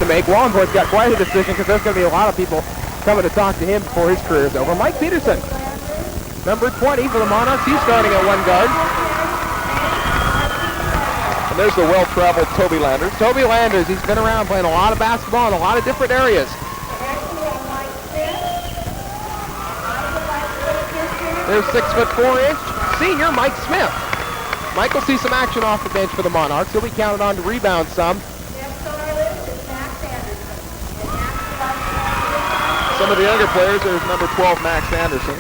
to make. Wallenborg's got quite a decision because there's going to be a lot of people coming to talk to him before his career is over. Mike Peterson, number 20 for the Monarchs. He's starting at one guard. And there's the well-traveled Toby Landers. Toby Landers, he's been around playing a lot of basketball in a lot of different areas. There's 6'4" senior Mike Smith. Mike will see some action off the bench for the Monarchs. He'll be counted on to rebound some. Some of the younger players, there's number 12, Max Anderson.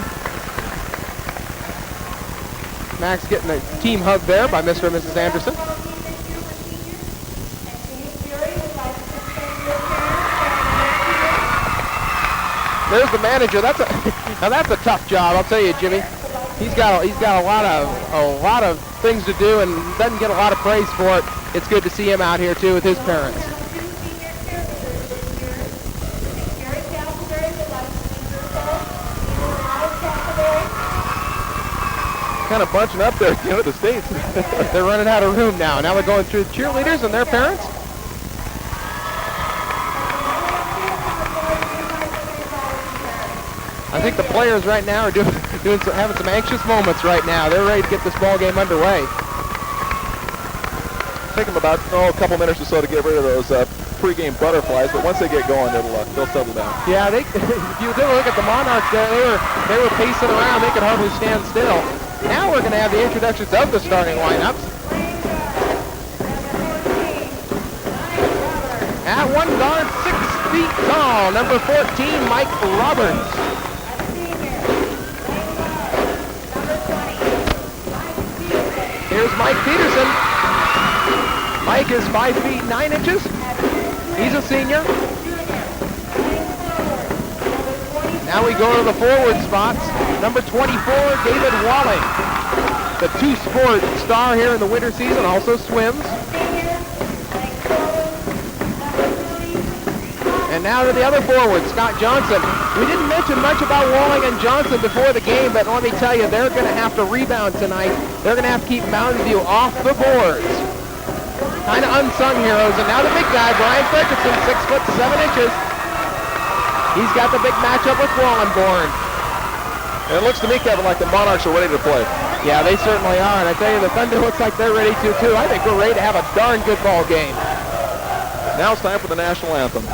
Max getting a team hug there by Mr. and Mrs. Anderson. There's the manager. Now that's a tough job, I'll tell you, Jimmy. He's got a lot of things to do and doesn't get a lot of praise for it. It's good to see him out here too with his parents. Kind of bunching up there, the States. They're running out of room now. Now they're going through the cheerleaders and their parents. I think the players right now are having some anxious moments right now. They're ready to get this ball game underway. Take them about a couple minutes or so to get rid of those pregame butterflies, but once they get going, they'll settle down. Yeah, if you take a look at the Monarchs, they were pacing around. They could hardly stand still. Now we're going to have the introductions of the starting lineups. At one guard, 6 feet tall, number 14, Mike Roberts. Here's Mike Peterson. Mike is 5 feet 9 inches. He's a senior. Now we go to the forward spots. Number 24, David Walling. The two-sport star here in the winter season, also swims. And now to the other forward, Scott Johnson. We didn't mention much about Walling and Johnson before the game, but let me tell you, they're going to have to rebound tonight. They're going to have to keep Mountain View off the boards. Kind of unsung heroes. And now the big guy, Brian Fredrickson, 6'7". He's got the big matchup with Wallenborn. And it looks to me, Kevin, like the Monarchs are ready to play. Yeah, they certainly are. And I tell you, the Thunder looks like they're ready to, too. I think we're ready to have a darn good ball game. Now it's time for the national anthem.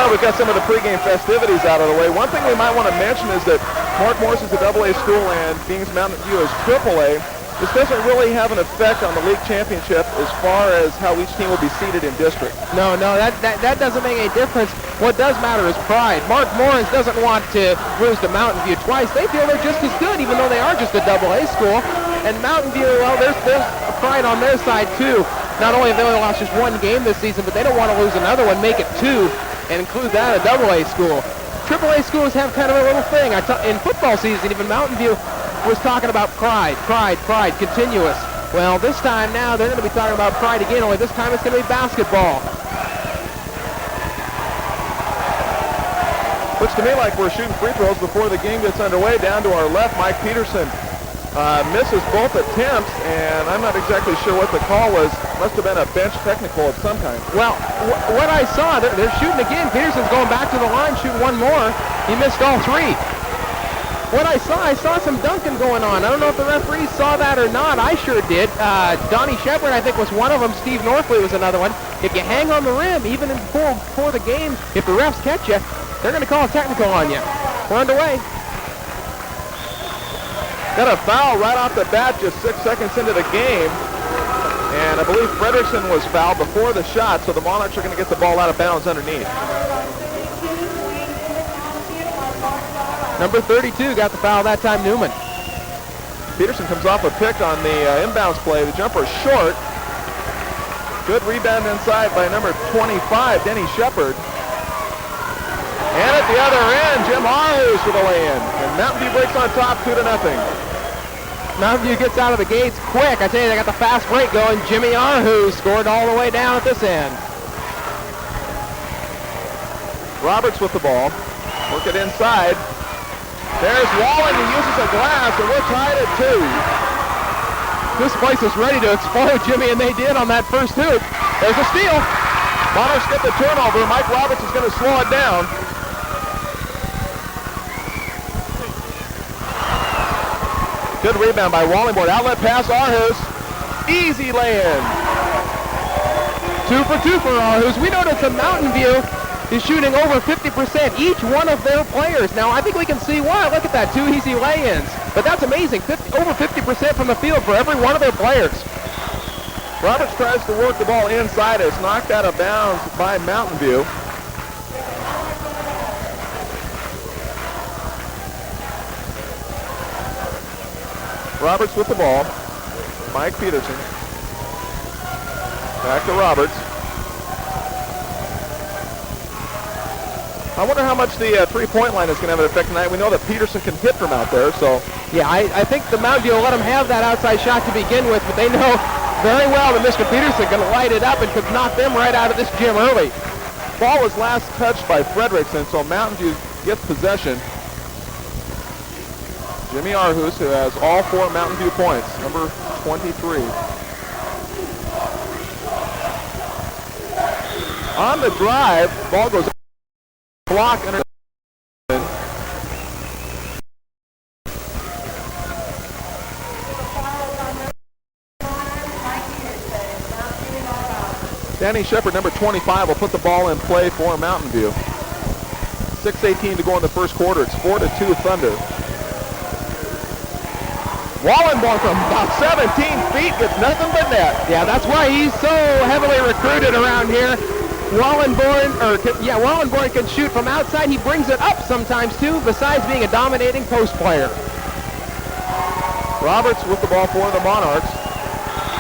We've got some of the pregame festivities out of the way. One thing we might want to mention is that Mark Morris is a AA school and Kings Mountain View is AAA. This doesn't really have an effect on the league championship as far as how each team will be seated in district. No, that doesn't make any difference. What does matter is pride. Mark Morris doesn't want to lose to Mountain View twice. They feel they're just as good, even though they are just a AA school. And Mountain View, well, there's pride on their side, too. Not only have they only lost just one game this season, but they don't want to lose another one, make it 2. And include that a AA school. AAA schools have kind of a little thing. In football season, even Mountain View was talking about pride, continuous. Well, this time now, they're going to be talking about pride again, only this time it's going to be basketball. Looks to me like we're shooting free throws before the game gets underway. Down to our left, Mike Peterson. misses both attempts, and I'm not exactly sure what the call was. Must have been a bench technical of some kind. Well, what I saw, they're shooting again. Peterson's going back to the line, shooting one more. He missed all three. What I saw some dunking going on. I don't know if the referees saw that or not. I sure did. Donnie Shepard, I think, was one of them. Steve Northley was another one. If you hang on the rim, even before the game, if the refs catch you, they're going to call a technical on you. We're underway. Got a foul right off the bat just 6 seconds into the game. And I believe Frederickson was fouled before the shot, so the Monarchs are going to get the ball out of bounds underneath. Number 32 got the foul that time, Newman. Peterson comes off a pick on the inbounds play. The jumper is short. Good rebound inside by number 25, Denny Shepard. And at the other end, Jim Arhus for the lay-in. And Mountain View breaks on top 2-0. Mountain View gets out of the gates quick. I tell you, they got the fast break going. Jimmy Arhus scored all the way down at this end. Roberts with the ball. Work it inside. There's Wallen, he uses a glass, and we're tied at 2. This place is ready to explode, Jimmy, and they did on that first hoop. There's a steal. Monarchs get the turnover. Mike Roberts is going to slow it down. Good rebound by Wallingboard. Outlet pass, Arhus. Easy lay-in. 2 for 2 for Arhus. We noticed that Mountain View is shooting over 50%, each one of their players. Now, I think we can see why. Look at that, 2 easy lay-ins. But that's amazing, over 50% from the field for every one of their players. Roberts tries to work the ball inside. It's knocked out of bounds by Mountain View. Roberts with the ball. Mike Peterson. Back to Roberts. I wonder how much the three-point line is going to have an effect tonight. We know that Peterson can hit from out there, so. Yeah, I think the Mountain View will let him have that outside shot to begin with, but they know very well that Mr. Peterson can light it up and could knock them right out of this gym early. Ball was last touched by Frederickson, so Mountain View gets possession. Jimmy Arhus, who has all 4 Mountain View points, number 23. On the drive, ball goes block and Danny Shepard, number 25, will put the ball in play for Mountain View. 6:18 to go in the first quarter. It's 4-2 Thunder. Wallenborn from about 17 feet gets nothing but net. Yeah, that's why he's so heavily recruited around here. Wallenborn can shoot from outside. He brings it up sometimes too, besides being a dominating post player. Roberts with the ball for the Monarchs.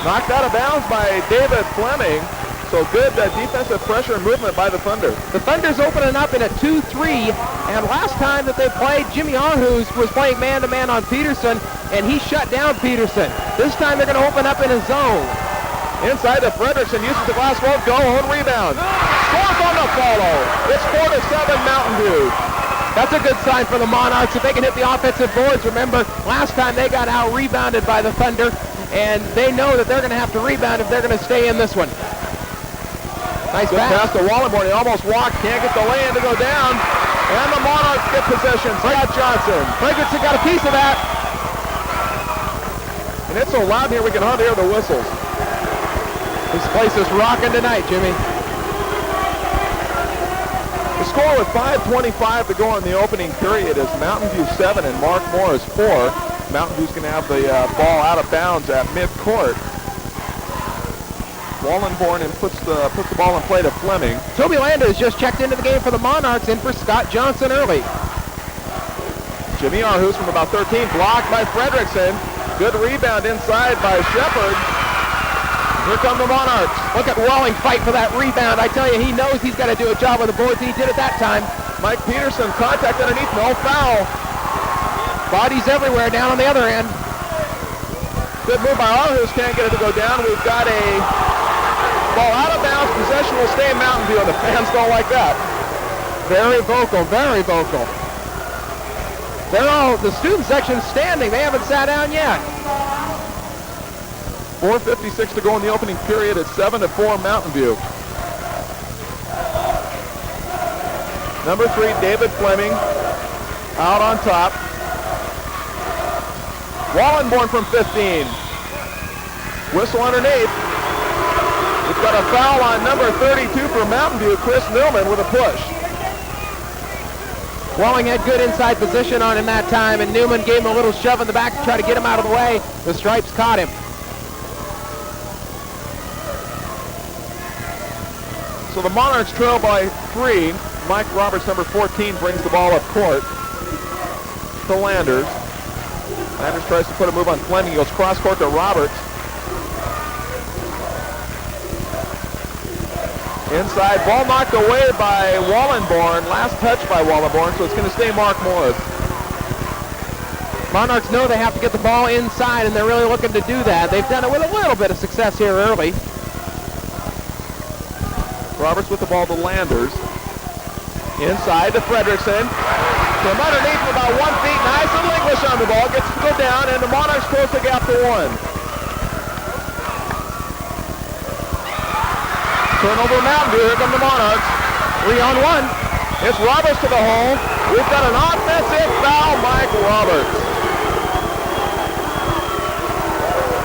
Knocked out of bounds by David Fleming. So good defensive pressure and movement by the Thunder. The Thunder's opening up in a 2-3, and last time that they played, Jimmy Arhus was playing man-to-man on Peterson, and he shut down Peterson. This time they're going to open up in a zone. Inside to Frederickson, uses the glass, won't go, own rebound. Scores on the follow. It's 4-7 Mountain View. That's a good sign for the Monarchs if they can hit the offensive boards. Remember, last time they got out-rebounded by the Thunder, and they know that they're going to have to rebound if they're going to stay in this one. Nice pass to Wallenborn. He almost walked, can't get the lay-in to go down. And the Monarchs get possession. Scott Johnson. Frederickson got a piece of that. And it's so loud here we can hardly hear the whistles. This place is rocking tonight, Jimmy. The score with 5:25 to go in the opening period is Mountain View 7 and Mark Morris 4. Mountain View's going to have the ball out of bounds at midcourt. Wallenborn and puts the ball in play to Fleming. Toby Landa has just checked into the game for the Monarchs, in for Scott Johnson early. Jimmy Arhus from about 13, blocked by Frederickson. Good rebound inside by Shepard. Here come the Monarchs. Look at Walling fight for that rebound. I tell you, he knows he's got to do a job on the boards, and he did it that time. Mike Peterson, contact underneath, no foul. Bodies everywhere down on the other end. Good move by Arhus, can't get it to go down. We've got a ball out of bounds, possession will stay in Mountain View, and the fans don't like that. Very vocal, very vocal. the student section's standing. They haven't sat down yet. 4:56 to go in the opening period. It's 7-4 Mountain View. Number 3, David Fleming, out on top. Wallenborn from 15. Whistle underneath. We've got a foul on number 32 for Mountain View, Chris Newman, with a push. Walling had good inside position on him that time, and Newman gave him a little shove in the back to try to get him out of the way. The Stripes caught him. So the Monarchs trail by 3. Mike Roberts, number 14, brings the ball up court to Landers. Landers tries to put a move on Fleming. He goes cross court to Roberts. Inside, ball knocked away by Wallenborn. Last touch by Wallenborn, so it's going to stay Mark Morris. Monarchs know they have to get the ball inside, and they're really looking to do that. They've done it with a little bit of success here early. Roberts with the ball to Landers. Inside to Fredrickson. From underneath for about 1 feet. Nice little English on the ball. Gets to go down, and the Monarchs close the gap to 1. Turnover Mountain View. Here come the Monarchs. 3-on-1. It's Roberts to the hole. We've got an offensive foul, Mike Roberts.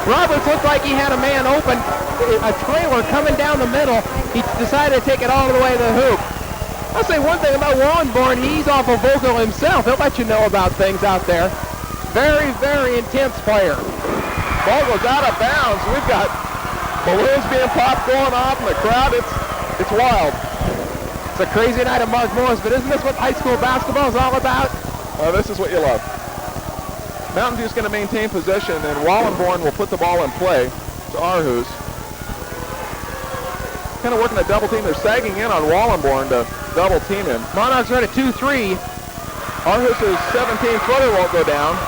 Roberts looked like he had a man open, a trailer coming down the middle. He decided to take it all the way to the hoop. I'll say one thing about Wallenborn, he's awful vocal himself. He'll let you know about things out there. Very, very intense player. Ball goes out of bounds. We've got balloons being popped going off in the crowd. It's wild. It's a crazy night at Mark Morris, but isn't this what high school basketball is all about? This is what you love. Mountain View's going to maintain possession, and Wallenborn will put the ball in play to Arhus. Kind of working a double team. They're sagging in on Wallenborn to double team him. Monarchs are at a 2-3. Arhus' 17-footer won't go down.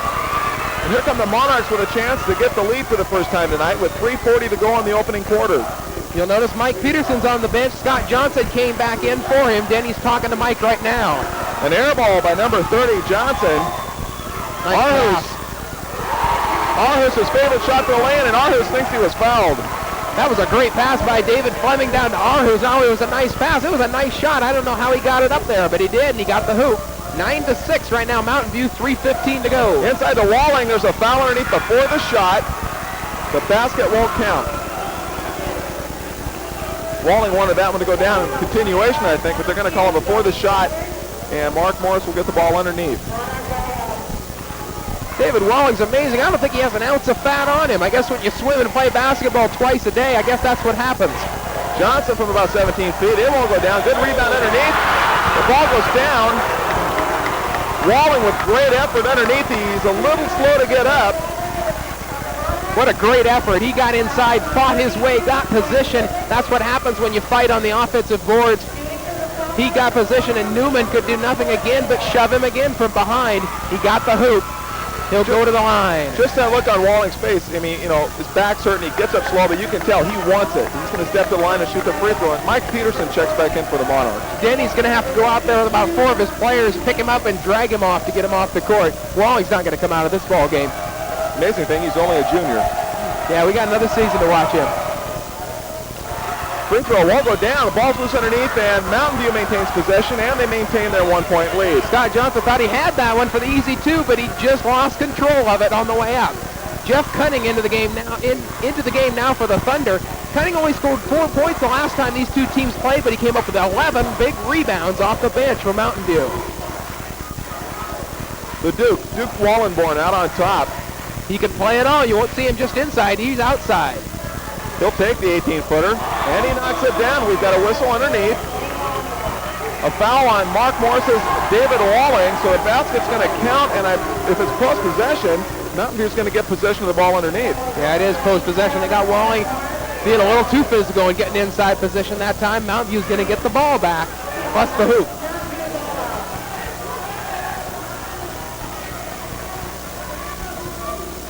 And here come the Monarchs with a chance to get the lead for the first time tonight with 3:40 to go in the opening quarter. You'll notice Mike Peterson's on the bench. Scott Johnson came back in for him. Denny's talking to Mike right now. An air ball by number 30, Johnson. Nice Arhus' favorite shot to the lane, and Arhus thinks he was fouled. That was a great pass by David Fleming down to Arhus. It was a nice pass. It was a nice shot. I don't know how he got it up there, but he did, and he got the hoop. 9-6 right now, Mountain View, 3:15 to go. Inside to Walling, there's a foul underneath before the shot. The basket won't count. Walling wanted that one to go down in continuation, I think, but they're going to call it before the shot, and Mark Morris will get the ball underneath. David Walling's amazing. I don't think he has an ounce of fat on him. I guess when you swim and play basketball twice a day, I guess that's what happens. Johnson from about 17 feet. It won't go down. Good rebound underneath. The ball goes down. Walling with great effort underneath. He's a little slow to get up. What a great effort. He got inside, fought his way, got position. That's what happens when you fight on the offensive boards. He got position, and Newman could do nothing again but shove him again from behind. He got the hoop. He'll go to the line. Just that look on Walling's face. I mean, you know, his back's hurt and he gets up slow, but you can tell he wants it. He's going to step to the line and shoot the free throw. And Mike Peterson checks back in for the Monarchs. Denny's going to have to go out there with about 4 of his players, pick him up and drag him off to get him off the court. Walling's not going to come out of this ball game. Amazing thing, he's only a junior. Yeah, we got another season to watch him. Free throw won't go down. The ball's loose underneath, and Mountain View maintains possession, and they maintain their 1-point lead. Scott Johnson thought he had that one for the easy 2, but he just lost control of it on the way up. Jeff Cunning into the game now for the Thunder. Cunning only scored 4 points the last time these two teams played, but he came up with 11 big rebounds off the bench for Mountain View. The Duke Wallenborn out on top. He can play it all. You won't see him just inside. He's outside. He'll take the 18-footer, and he knocks it down. We've got a whistle underneath. A foul on Mark Morris's David Walling, so the basket's going to count, and if it's post possession, Mountain View's going to get possession of the ball underneath. Yeah, it is post possession. They got Walling being a little too physical and getting inside position that time. Mountain View's going to get the ball back, plus the hoop.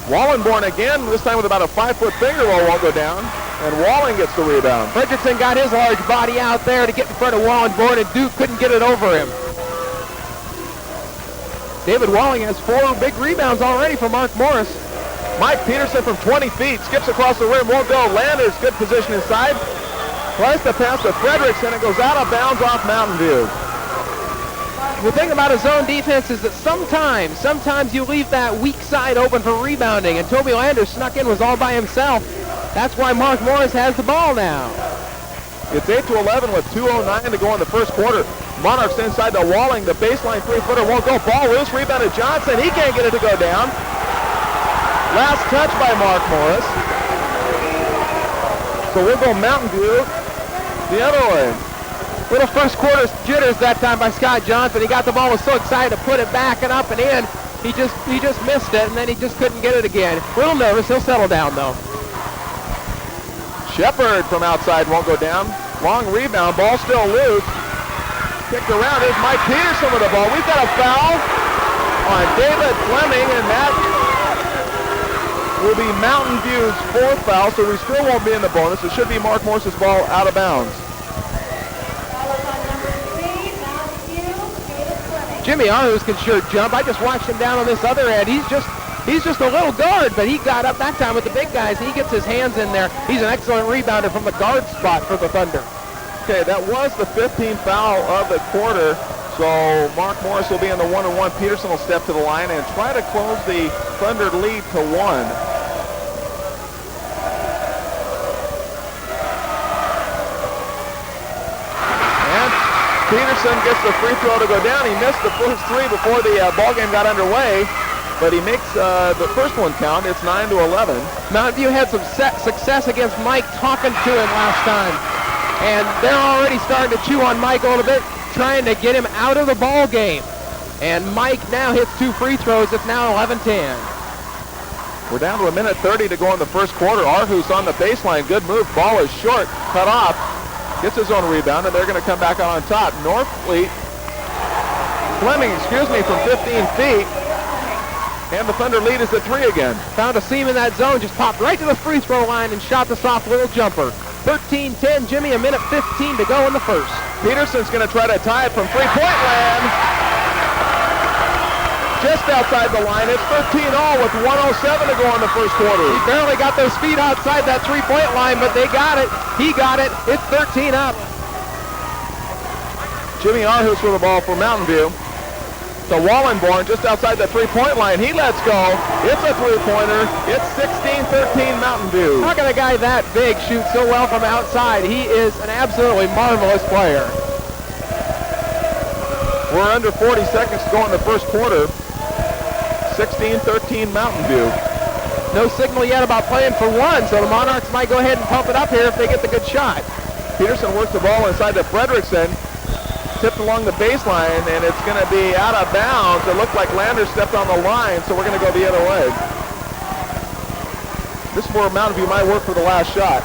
Wallenborn again, this time with about a 5-foot finger roll, won't go down, and Walling gets the rebound. Fredrickson got his large body out there to get in front of Wallenborn, and Duke couldn't get it over him. David Walling has 4 big rebounds already for Mark Morris. Mike Peterson from 20 feet skips across the rim, won't go. Landers, good position inside. Tries to pass to Fredericks, and it goes out of bounds off Mountain View. The thing about a zone defense is that sometimes you leave that weak side open for rebounding, and Toby Landers snuck in, was all by himself. That's why Mark Morris has the ball now. It's 8-11 with 2:09 to go in the first quarter. Monarchs inside to Walling. The baseline three-footer won't go. Ball loose. Rebounded Johnson. He can't get it to go down. Last touch by Mark Morris. So we'll go Mountain View the other way. Little first quarter jitters that time by Scott Johnson. He got the ball, was so excited to put it back and up and in. He just missed it, and then he just couldn't get it again. A little nervous. He'll settle down, though. Shepard from outside won't go down. Long rebound. Ball still loose. Kicked around. Here's Mike Peterson with the ball. We've got a foul on David Fleming, and that will be Mountain View's 4th foul, so we still won't be in the bonus. It should be Mark Morris's ball out of bounds. Jimmy Arhus can sure jump. I just watched him down on this other end. He's just a little guard, but he got up that time with the big guys. He gets his hands in there. He's an excellent rebounder from the guard spot for the Thunder. Okay, that was the 15th foul of the quarter. So Mark Morris will be in the 1-on-1. Peterson will step to the line and try to close the Thunder lead to 1. And Peterson gets the free throw to go down. He missed the first 3 before the ball game got underway, but he makes the first one count. It's 9-11. Mountain View had some success against Mike talking to him last time. And they're already starting to chew on Mike a little bit, trying to get him out of the ball game. And Mike now hits 2 free throws. It's now 11-10. We're down to 1:30 to go in the first quarter. Arhus on the baseline. Good move. Ball is short. Cut off. Gets his own rebound, and they're going to come back out on top. Fleming, from 15 feet. And the Thunder lead is at 3 again. Found a seam in that zone, just popped right to the free throw line and shot the soft little jumper. 13-10, Jimmy, 1:15 to go in the first. Peterson's going to try to tie it from three-point land. Just outside the line. It's 13-all with 1:07 to go in the first quarter. He barely got those feet outside that three-point line, but they got it. He got it. It's 13 up. Jimmy Arhus with the ball for Mountain View. To Wallenborn just outside the three-point line. He lets go. It's a three-pointer. It's 16-13 Mountain View. How can a guy that big shoot so well from outside? He is an absolutely marvelous player. We're under 40 seconds to go in the first quarter. 16-13 Mountain View. No signal yet about playing for 1, so the Monarchs might go ahead and pump it up here if they get the good shot. Peterson works the ball inside to Frederickson. Tipped along the baseline, and it's going to be out of bounds. It looked like Landers stepped on the line, so we're going to go the other way. This is where Mountain View might work for the last shot.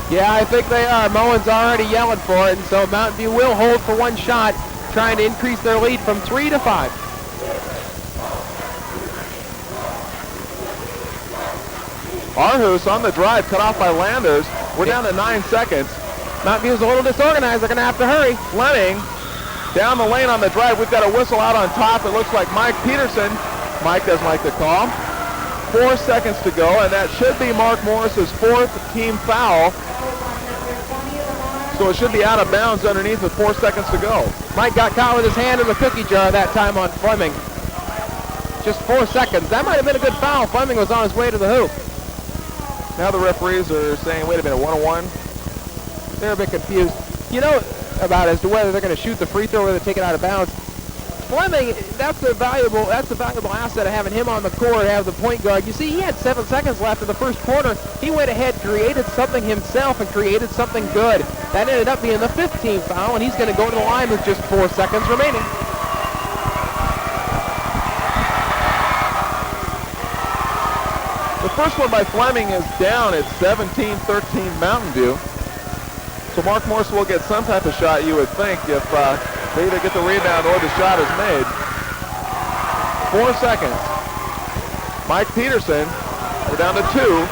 Yeah, I think they are. Moen's already yelling for it, and so Mountain View will hold for 1 shot, trying to increase their lead from 3 to 5. Arhus on the drive, cut off by Landers. We're down to 9 seconds. Mountain View's a little disorganized. They're going to have to hurry. Fleming down the lane on the drive. We've got a whistle out on top. It looks like Mike Peterson. Mike does like the call. 4 seconds to go, and that should be Mark Morris's 4th team foul. So it should be out of bounds underneath with 4 seconds to go. Mike got caught with his hand in the cookie jar that time on Fleming. Just 4 seconds. That might have been a good foul. Fleming was on his way to the hoop. Now the referees are saying, wait a minute, 1-on-1. They're a bit confused. You know about as to whether they're going to shoot the free throw or they're taking it out of bounds. Fleming, that's a valuable asset of having him on the court, have the point guard. You see, he had 7 seconds left in the first quarter. He went ahead, created something himself, and created something good. That ended up being the 15th foul, and he's going to go to the line with just 4 seconds remaining. The first one by Fleming is down at 17-13 Mountain View. So Mark Morris will get some type of shot, you would think, if they either get the rebound or the shot is made. 4 seconds. Mike Peterson, we're down to 2.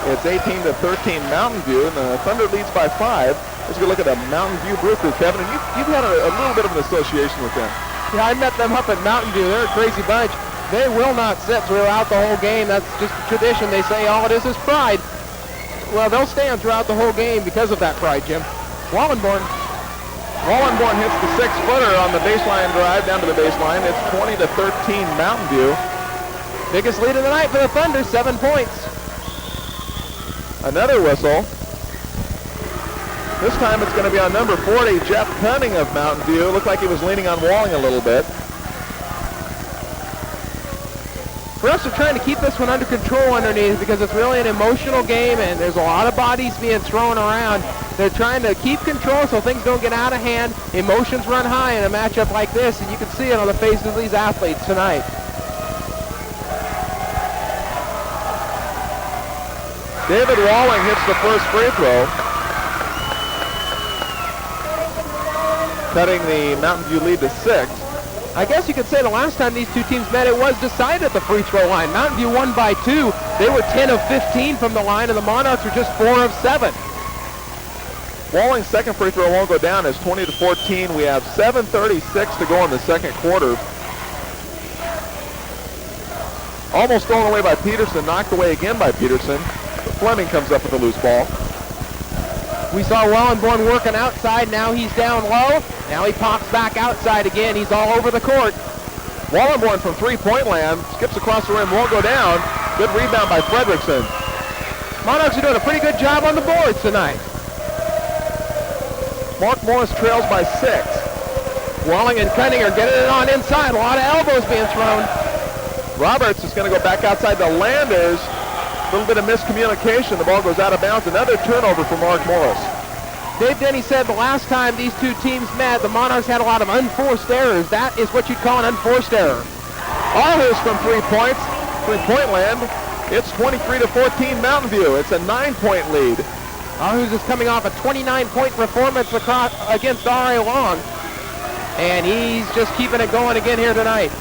It's 18-13 Mountain View, and the Thunder leads by 5. Let's go look at the Mountain View Brew Crew, Kevin, and you've had a little bit of an association with them. Yeah, I met them up at Mountain View. They're a crazy bunch. They will not sit throughout the whole game. That's just a tradition. They say all it is pride. Well, they'll stand throughout the whole game because of that pride, Jim. Wallenborn hits the 6-footer on the baseline drive down to the baseline. It's 20-13 Mountain View. Biggest lead of the night for the Thunder, 7 points. Another whistle. This time it's going to be on number 40, Jeff Cunning of Mountain View. Looked like he was leaning on Walling a little bit. Refs are trying to keep this one under control underneath because it's really an emotional game and there's a lot of bodies being thrown around. They're trying to keep control so things don't get out of hand. Emotions run high in a matchup like this, and you can see it on the faces of these athletes tonight. David Walling hits the first free throw, cutting the Mountain View lead to 6. I guess you could say the last time these two teams met, it was decided at the free throw line. Mountain View won by 2. They were 10 of 15 from the line, and the Monarchs were just 4 of 7. Walling's second free throw won't go down. It's 20-14. We have 7:36 to go in the second quarter. Almost thrown away by Peterson, knocked away again by Peterson. Fleming comes up with a loose ball. We saw Wallenborn working outside. Now he's down low. Now he pops back outside again. He's all over the court. Wallenborn from three-point land. Skips across the rim, won't go down. Good rebound by Fredrickson. Monarchs are doing a pretty good job on the boards tonight. Mark Morris trails by 6. Walling and Cunning are getting it on inside. A lot of elbows being thrown. Roberts is going to go back outside to Landers. A little bit of miscommunication. The ball goes out of bounds. Another turnover for Mark Morris. Dave Denny said the last time these two teams met, the Monarchs had a lot of unforced errors. That is what you'd call an unforced error. Arhus from 3 points. Three-point land. It's 23-14 Mountain View. It's a 9-point lead. Arhus is coming off a 29-point performance against R.A. Long. And he's just keeping it going again here tonight.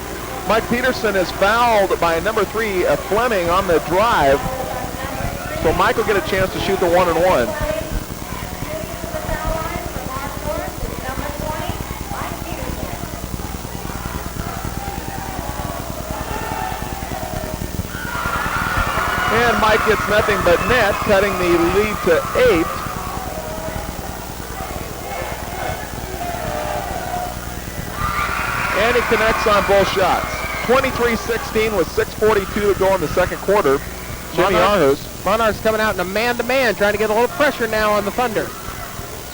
Mike Peterson is fouled by number 3, Fleming, on the drive. So Mike will get a chance to shoot the 1-and-1. And Mike gets nothing but net, cutting the lead to 8. And he connects on both shots. 23-16 with 6:42 to go in the second quarter. Jimmy Arhus. Monarchs coming out in a man-to-man, trying to get a little pressure now on the Thunder.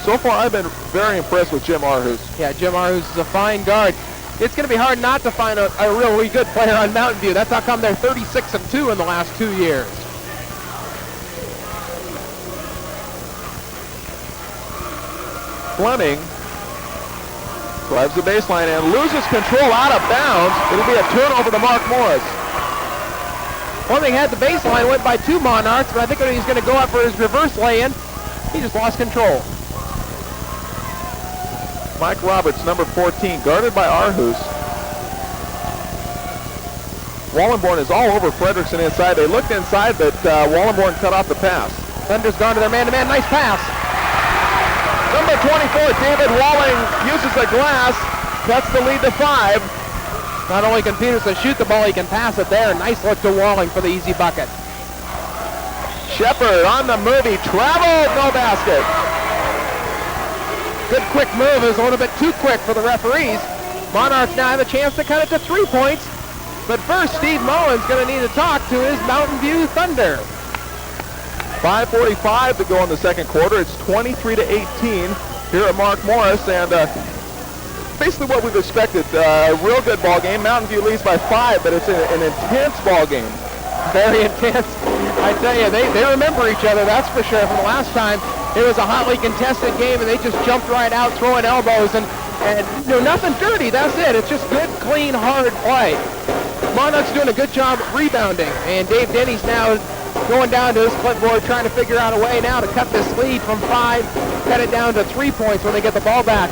So far, I've been very impressed with Jim Arhus. Yeah, Jim Arhus is a fine guard. It's going to be hard not to find a really good player on Mountain View. That's how come they're 36-2 in the last 2 years. Fleming drives the baseline and loses control out of bounds. It'll be a turnover to Mark Morris. Fleming had the baseline, went by 2 Monarchs, but I think he's going to go up for his reverse lay-in. He just lost control. Mike Roberts, number 14, guarded by Arhus. Wallenborn is all over Fredrickson inside. They looked inside, but Wallenborn cut off the pass. Thunder's gone to their man-to-man. Nice pass. Number 24, David Walling, uses the glass. Cuts the lead to 5. Not only can Peterson shoot the ball, he can pass it there. Nice look to Walling for the easy bucket. Shepard on the move. He traveled, no basket. Good quick move. It was a little bit too quick for the referees. Monarchs now have a chance to cut it to 3 points. But first, Steve Mullen's going to need to talk to his Mountain View Thunder. 5:45 to go in the second quarter. It's 23-18 here at Mark Morris, and basically what we've expected. A real good ball game. Mountain View leads by 5, but it's an intense ball game. Very intense. I tell you, they remember each other, that's for sure. From the last time, it was a hotly contested game, and they just jumped right out, throwing elbows, and nothing dirty. That's it. It's just good, clean, hard play. Monarchs doing a good job rebounding, and Dave Denny's now going down to his clipboard, trying to figure out a way now to cut this lead from 5, cut it down to 3 points when they get the ball back.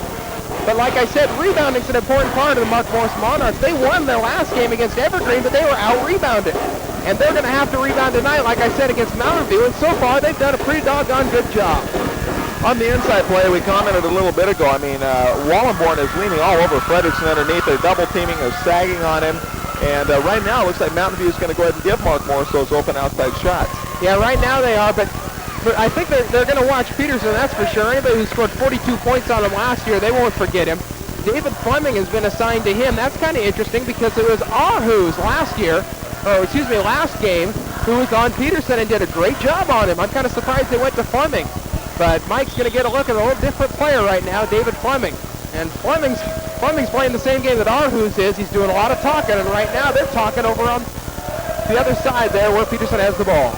But like I said, rebounding's an important part of the Mark Morris Monarchs. They won their last game against Evergreen, but they were out-rebounded. and they're going to have to rebound tonight, like I said, against Mountain View, and so far they've done a pretty doggone good job. On the inside play, we commented a little bit ago, Wallenborn is leaning all over Frederickson underneath. They're double teaming, they're sagging on him, and right now it looks like Mountain View is going to go ahead and give Mark Morris those open outside shots. Yeah, right now they are, but I think they're going to watch Peterson, that's for sure. Anybody who scored 42 points on him last year, they won't forget him. David Fleming has been assigned to him. That's kind of interesting because it was Aarhus last game, who was on Peterson and did a great job on him. I'm kind of surprised they went to Fleming. But Mike's going to get a look at a little different player right now, David Fleming. And Fleming's playing the same game that Aarhus is. He's doing a lot of talking, and right now they're talking over on the other side there where Peterson has the ball.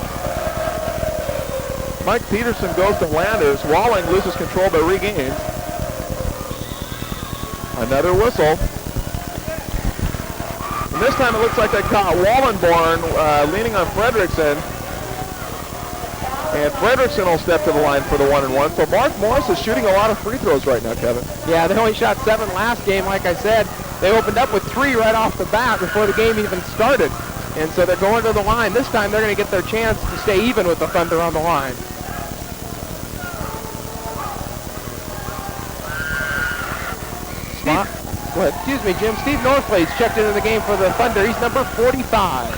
Mike Peterson goes to Landers. Walling loses control but regains. Another whistle. And this time it looks like they caught Wallenborn leaning on Frederickson. And Frederickson will step to the line for the 1-and-1. So Mark Morris is shooting a lot of free throws right now, Kevin. Yeah, they only shot 7 last game, like I said. They opened up with 3 right off the bat before the game even started. And so they're going to the line. This time they're going to get their chance to stay even with the Thunder on the line. Excuse me, Jim. Steve Northflade's checked into the game for the Thunder. He's number 45.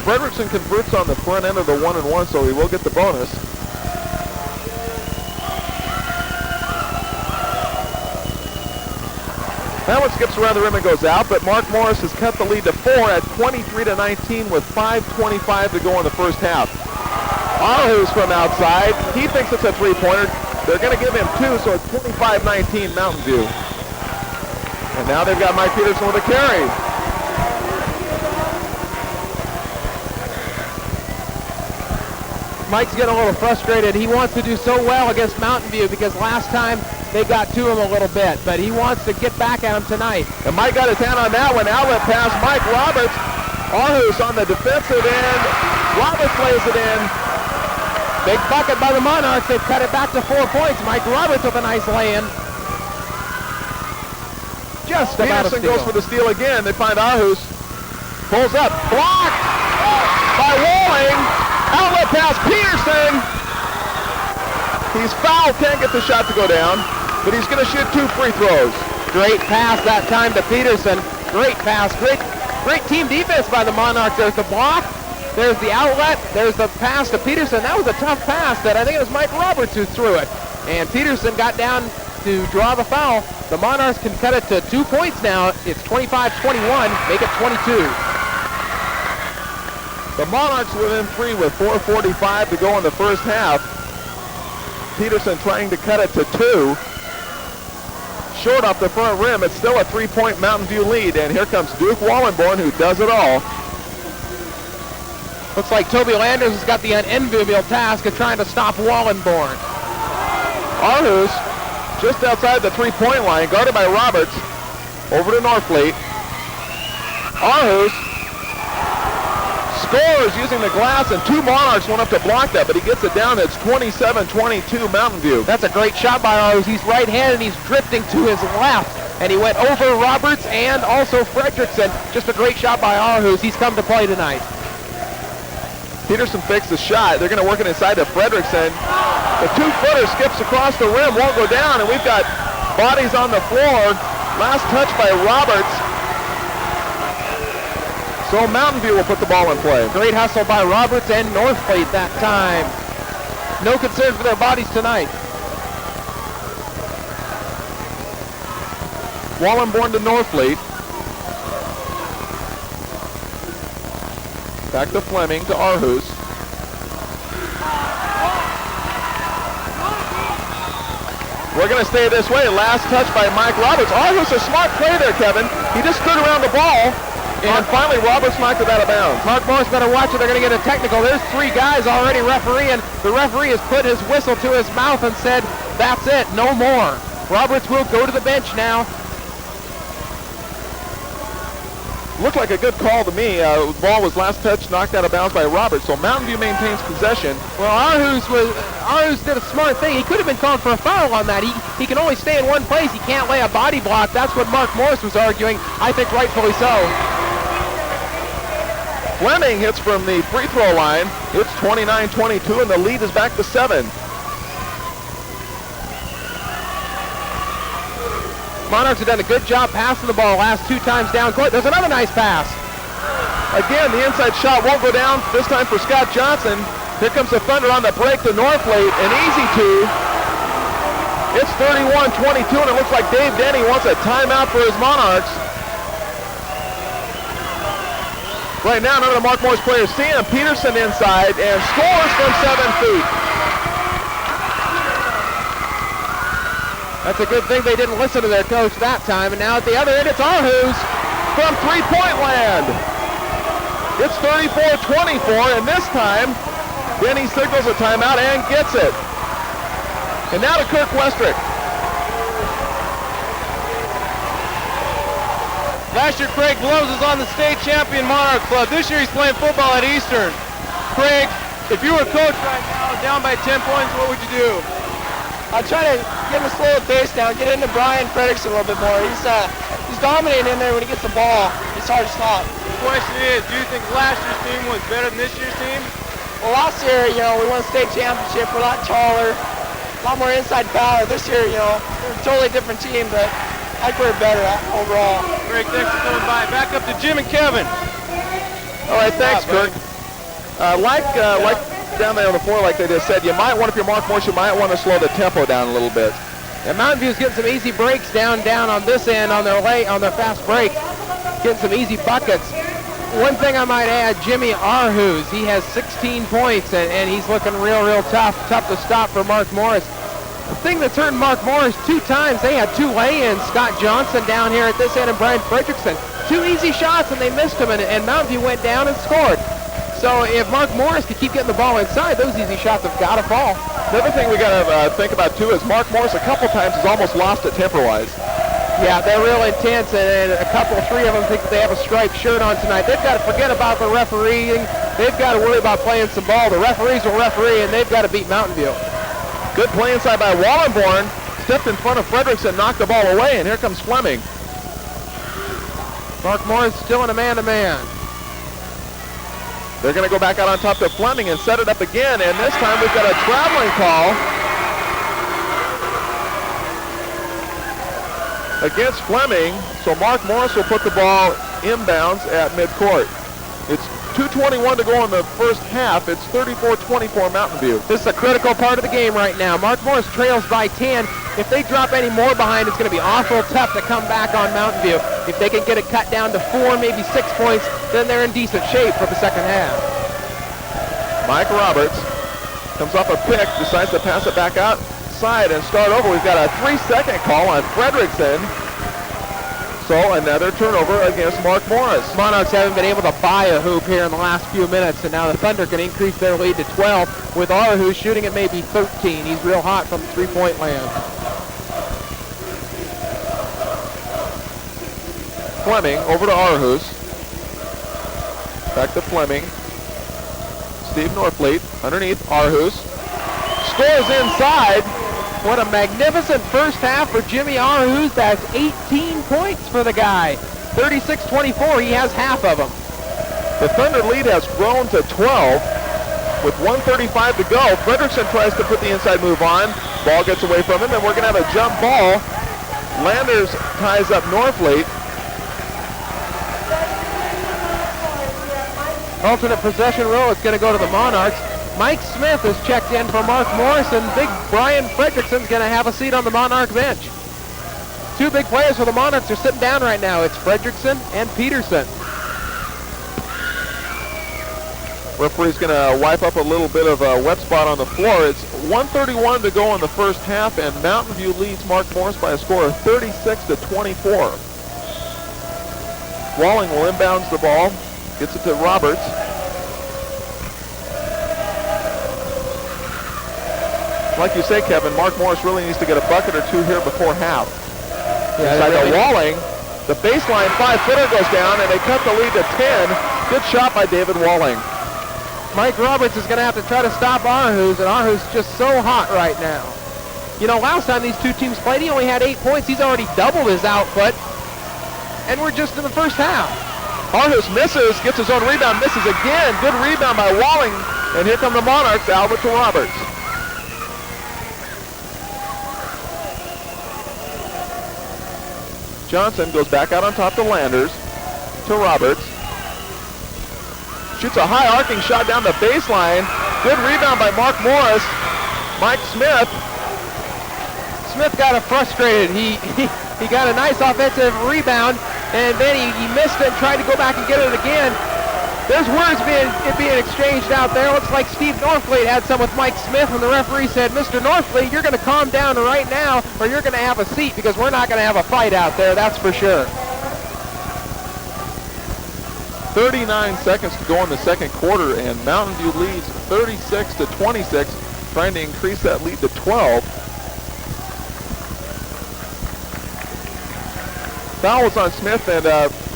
Frederickson converts on the front end of the 1-and-1, so he will get the bonus. That one skips around the rim and goes out, but Mark Morris has cut the lead to 4 at 23-19 with 5:25 to go in the first half. Aarhus from outside. He thinks it's a three-pointer. They're going to give him 2, so it's 25-19 Mountain View. And now they've got Mike Peterson with a carry. Mike's getting a little frustrated. He wants to do so well against Mountain View because last time they got to him a little bit, but he wants to get back at him tonight. And Mike got his hand on that one. Outlet pass, Mike Roberts. Aarhus on the defensive end. Roberts lays it in. Big bucket by the Monarchs. They've cut it back to 4 points. Mike Roberts with a nice lay-in. Just about a steal. Peterson goes for the steal again. They find Aarhus. Pulls up. Blocked by Walling. Outlet pass, Peterson. He's fouled, can't get the shot to go down, but he's going to shoot 2 free throws. Great pass that time to Peterson. Great pass. Great team defense by the Monarchs. There's the block. There's the outlet. There's the pass to Peterson. That was a tough pass that I think it was Mike Roberts who threw it. And Peterson got down to draw the foul. The Monarchs can cut it to 2 points now. It's 25-21. Make it 22. The Monarchs within 3 with 4:45 to go in the first half. Peterson trying to cut it to 2. Short off the front rim. It's still a 3-point Mountain View lead. And here comes Duke Wallenborn, who does it all. Looks like Toby Landers has got the unenviable task of trying to stop Wallenborn. Aarhus just outside the 3-point line, guarded by Roberts. Over to Northfleet. Aarhus scores using the glass, and 2 Monarchs went up to block that, but he gets it down. It's 27-22 Mountain View. That's a great shot by Aarhus. He's right-handed, and he's drifting to his left. And he went over Roberts and also Frederickson. Just a great shot by Aarhus. He's come to play tonight. Peterson fakes the shot. They're going to work it inside to Frederickson. The 2-footer skips across the rim, won't go down, and we've got bodies on the floor. Last touch by Roberts. So Mountain View will put the ball in play. Great hustle by Roberts and Northfleet that time. No concern for their bodies tonight. Wallenborn to Northfleet. Back to Fleming to Aarhus. We're going to stay this way. Last touch by Mike Roberts. Aarhus, a smart play there, Kevin. He just stood around the ball. And finally, Roberts knocked it out of bounds. Mark Morris better watch it. They're going to get a technical. There's 3 guys already refereeing. The referee has put his whistle to his mouth and said, that's it, no more. Roberts will go to the bench now. looked like a good call to me. The ball was last touch knocked out of bounds by Roberts, so Mountain View maintains possession. Well, Arhus did a smart thing. He could have been called for a foul on that. He can only stay in one place. He can't lay a body block. That's what Mark Morris was arguing. I think rightfully so. Fleming hits from the free throw line. It's 29-22, and the lead is back to 7. Monarchs have done a good job passing the ball last 2 times down court. There's another nice pass. Again, the inside shot won't go down, this time for Scott Johnson. Here comes the Thunder on the break to Norfleet, an easy 2. It's 31-22, and it looks like Dave Denny wants a timeout for his Monarchs. Right now, none of the Mark Morris players see him. Peterson inside and scores from 7 feet. That's a good thing they didn't listen to their coach that time. And now at the other end, it's Arhus from three-point land. It's 34-24, and this time, Denny signals a timeout and gets it. And now to Kirk Westrick. Last year, Craig Blows was on the state champion Monarch Club. This year, he's playing football at Eastern. Craig, if you were coach right now, down by 10 points, what would you do? I'll try to get him to slow the pace down, get into Brian Fredrickson a little bit more. He's dominating in there when he gets the ball. It's hard to stop. The question is, do you think last year's team was better than this year's team? Well, last year, we won the state championship. We're a lot taller, a lot more inside power. This year, they're a totally different team, but I think we're better overall. Greg, thanks for coming by. Back up to Jim and Kevin. All right, thanks, Kirk. Like down there on the floor, like they just said, you might want, if you're Mark Morris, you might want to slow the tempo down a little bit. And Mountain View's getting some easy breaks down on this end on their fast break, getting some easy buckets. One thing I might add, Jimmy Arhus, he has 16 points, and he's looking real tough to stop for Mark Morris. The thing that's hurt Mark Morris 2 times, they had 2 lay-ins. Scott Johnson down here at this end and Brian Fredrickson. 2 easy shots, and they missed them, and Mountain View went down and scored. So if Mark Morris can keep getting the ball inside, those easy shots have got to fall. The other thing we got to think about, too, is Mark Morris a couple times has almost lost it temper-wise. Yeah, they're real intense, and a couple, 3 of them think they have a striped shirt on tonight. They've got to forget about the refereeing. They've got to worry about playing some ball. The referees will referee, and they've got to beat Mountain View. Good play inside by Wallenborn. Stepped in front of Fredrickson, knocked the ball away, and here comes Fleming. Mark Morris still in a man-to-man. They're going to go back out on top to Fleming and set it up again, and this time we've got a traveling call against Fleming, so Mark Morris will put the ball inbounds at midcourt. It's 2:21 to go in the first half. It's 34-24 Mountain View. This is a critical part of the game right now. Mark Morris trails by 10. If they drop any more behind, it's going to be awful tough to come back on Mountain View. If they can get it cut down to 4, maybe 6 points, then they're in decent shape for the second half. Mike Roberts comes off a pick, decides to pass it back outside and start over. We've got a 3-second call on Fredrickson. So another turnover against Mark Morris. Monarchs haven't been able to buy a hoop here in the last few minutes, and now the Thunder can increase their lead to 12 with Arhus shooting at maybe 13. He's real hot from the 3-point land. Fleming over to Arhus. Back to Fleming. Steve Norfleet underneath Arhus. Scores inside. What a magnificent first half for Jimmy Arhus. That's 18 points for the guy. 36-24, he has half of them. The Thunder lead has grown to 12 with 1:35 to go. Fredrickson tries to put the inside move on. Ball gets away from him, and we're going to have a jump ball. Landers ties up Norfleet. Alternate possession rule, it's going to go to the Monarchs. Mike Smith has checked in for Mark Morris, and big Brian Fredrickson's going to have a seat on the Monarch bench. 2 big players for the Monarchs are sitting down right now. It's Fredrickson and Peterson. Referee's going to wipe up a little bit of a wet spot on the floor. It's 1:31 to go in the first half, and Mountain View leads Mark Morris by a score of 36-24. Walling will inbounds the ball, gets it to Roberts. Like you say, Kevin, Mark Morris really needs to get a bucket or 2 here before half. Yeah, Inside to Walling. The baseline 5-footer goes down, and they cut the lead to 10. Good shot by David Walling. Mike Roberts is going to have to try to stop Arhus, and Arhus just so hot right now. You know, last time these two teams played, he only had 8 points. He's already doubled his output, and we're just in the first half. Arhus misses, gets his own rebound, misses again. Good rebound by Walling, and here come the Monarchs, Albert to Roberts. Johnson goes back out on top to Landers, to Roberts. Shoots a high arcing shot down the baseline. Good rebound by Mark Morris. Mike Smith. Smith got frustrated. He got a nice offensive rebound, and then he missed it and tried to go back and get it again. There's words being exchanged out there. Looks like Steve Norfleet had some with Mike Smith, and the referee said, Mr. Norfleet, you're going to calm down right now, or you're going to have a seat, because we're not going to have a fight out there, that's for sure. 39 seconds to go in the second quarter, and Mountain View leads 36-26, trying to increase that lead to 12. Foul was on Smith, and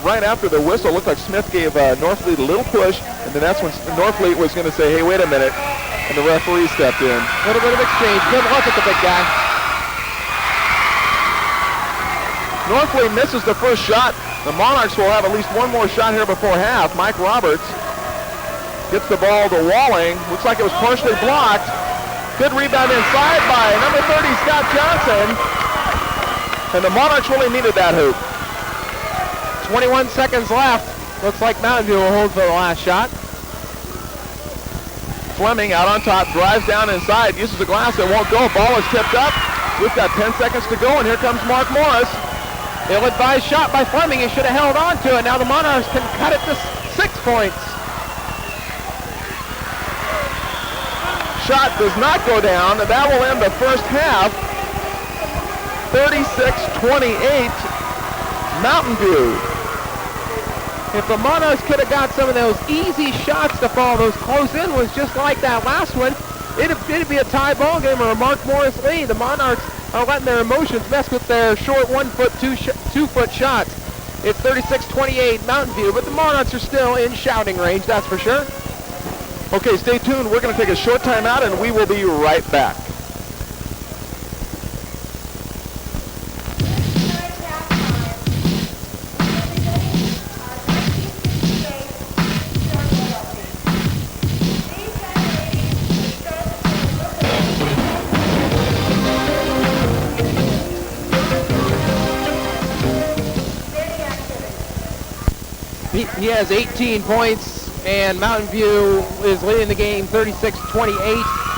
right after the whistle, looked like Smith gave Norfleet a little push, and then that's when Norfleet was going to say, hey, wait a minute, and the referee stepped in. A little bit of exchange. Good look at the big guy. Norfleet misses the first shot. The Monarchs will have at least one more shot here before half. Mike Roberts gets the ball to Walling. Looks like it was partially blocked. Good rebound inside by number 30, Scott Johnson. And the Monarchs really needed that hoop. 21 seconds left. Looks like Mountain View will hold for the last shot. Fleming out on top, drives down inside, uses the glass, it won't go. Ball is tipped up. We've got 10 seconds to go, and here comes Mark Morris. Ill-advised shot by Fleming. He should have held on to it. Now the Monarchs can cut it to 6 points. Shot does not go down, and that will end the first half. 36-28, Mountain View. If the Monarchs could have got some of those easy shots to fall, those close-in ones just like that last one, it'd be a tie ball game or a Mark Morris lead. The Monarchs are letting their emotions mess with their short 1-foot, 2-foot shots. It's 36-28 Mountain View, but the Monarchs are still in shouting range, that's for sure. Okay, stay tuned. We're going to take a short time out, and we will be right back. He has 18 points, and Mountain View is leading the game 36-28.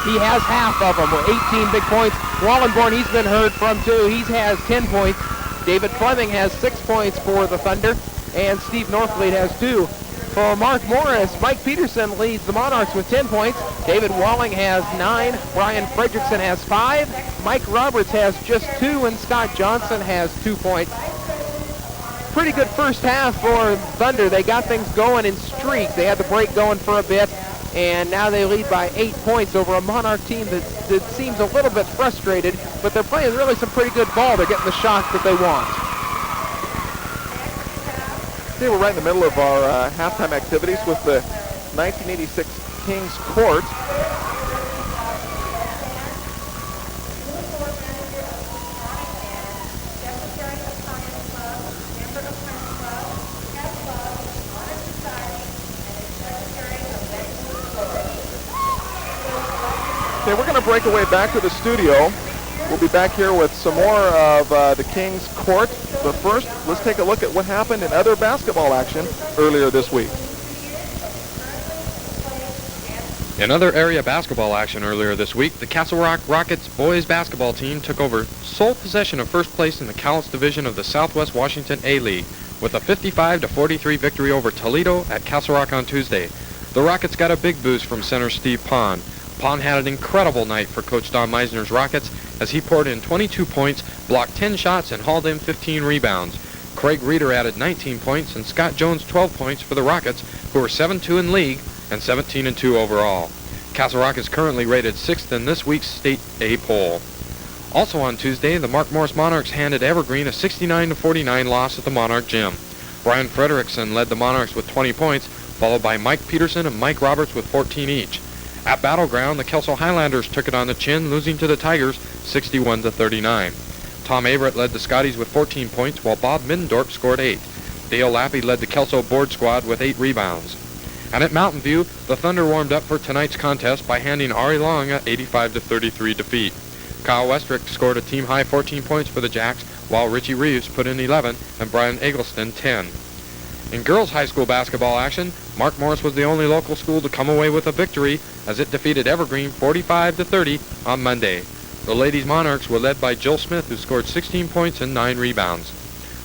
He has half of them with 18 big points. Wallenborn, he's been heard from too. He has 10 points. David Fleming has 6 points for the Thunder, and Steve Norfleet has 2. For Mark Morris, Mike Peterson leads the Monarchs with 10 points. David Walling has 9. Brian Fredrickson has 5. Mike Roberts has just 2, and Scott Johnson has 2 points. Pretty good first half for Thunder. They got things going in streaks. They had the break going for a bit, and now they lead by 8 points over a Monarch team that seems a little bit frustrated, but they're playing really some pretty good ball. They're getting the shots that they want. Okay, we're right in the middle of our halftime activities with the 1986 Kings Court. Okay, we're going to break away back to the studio. We'll be back here with some more of the Kings Court. But first, let's take a look at what happened in other basketball action earlier this week. In other area basketball action earlier this week, the Castle Rock Rockets boys basketball team took over sole possession of first place in the Cowlitz division of the Southwest Washington A-League with a 55-43 victory over Toledo at Castle Rock on Tuesday. The Rockets got a big boost from center Steve Pond. Pond had an incredible night for Coach Don Meisner's Rockets as he poured in 22 points, blocked 10 shots, and hauled in 15 rebounds. Craig Reeder added 19 points and Scott Jones 12 points for the Rockets, who are 7-2 in league and 17-2 overall. Castle Rock is currently rated 6th in this week's State A poll. Also on Tuesday, the Mark Morris Monarchs handed Evergreen a 69-49 loss at the Monarch Gym. Brian Frederickson led the Monarchs with 20 points, followed by Mike Peterson and Mike Roberts with 14 each. At Battleground, the Kelso Highlanders took it on the chin, losing to the Tigers 61-39. Tom Averett led the Scotties with 14 points, while Bob Middendorp scored 8. Dale Lappy led the Kelso board squad with 8 rebounds. And at Mountain View, the Thunder warmed up for tonight's contest by handing Ari Long a 85-33 defeat. Kyle Westrick scored a team-high 14 points for the Jacks, while Richie Reeves put in 11 and Brian Eggleston 10. In girls high school basketball action, Mark Morris was the only local school to come away with a victory as it defeated Evergreen 45-30 on Monday. The ladies Monarchs were led by Jill Smith, who scored 16 points and 9 rebounds.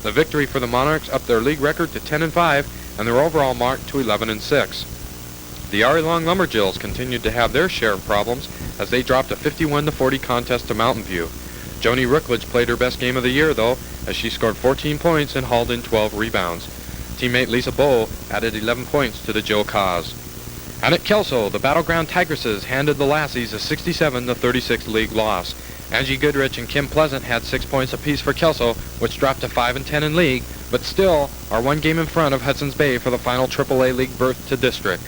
The victory for the Monarchs upped their league record to 10-5 and their overall mark to 11-6. The Ari Long Lumberjills continued to have their share of problems as they dropped a 51-40 contest to Mountain View. Joni Rookledge played her best game of the year, though, as she scored 14 points and hauled in 12 rebounds. Teammate Lisa Bowe added 11 points to the Jill cause. And at Kelso, the Battleground Tigresses handed the Lassies a 67-36 league loss. Angie Goodrich and Kim Pleasant had 6 points apiece for Kelso, which dropped to 5-10 in league, but still are one game in front of Hudson's Bay for the final AAA league berth to district.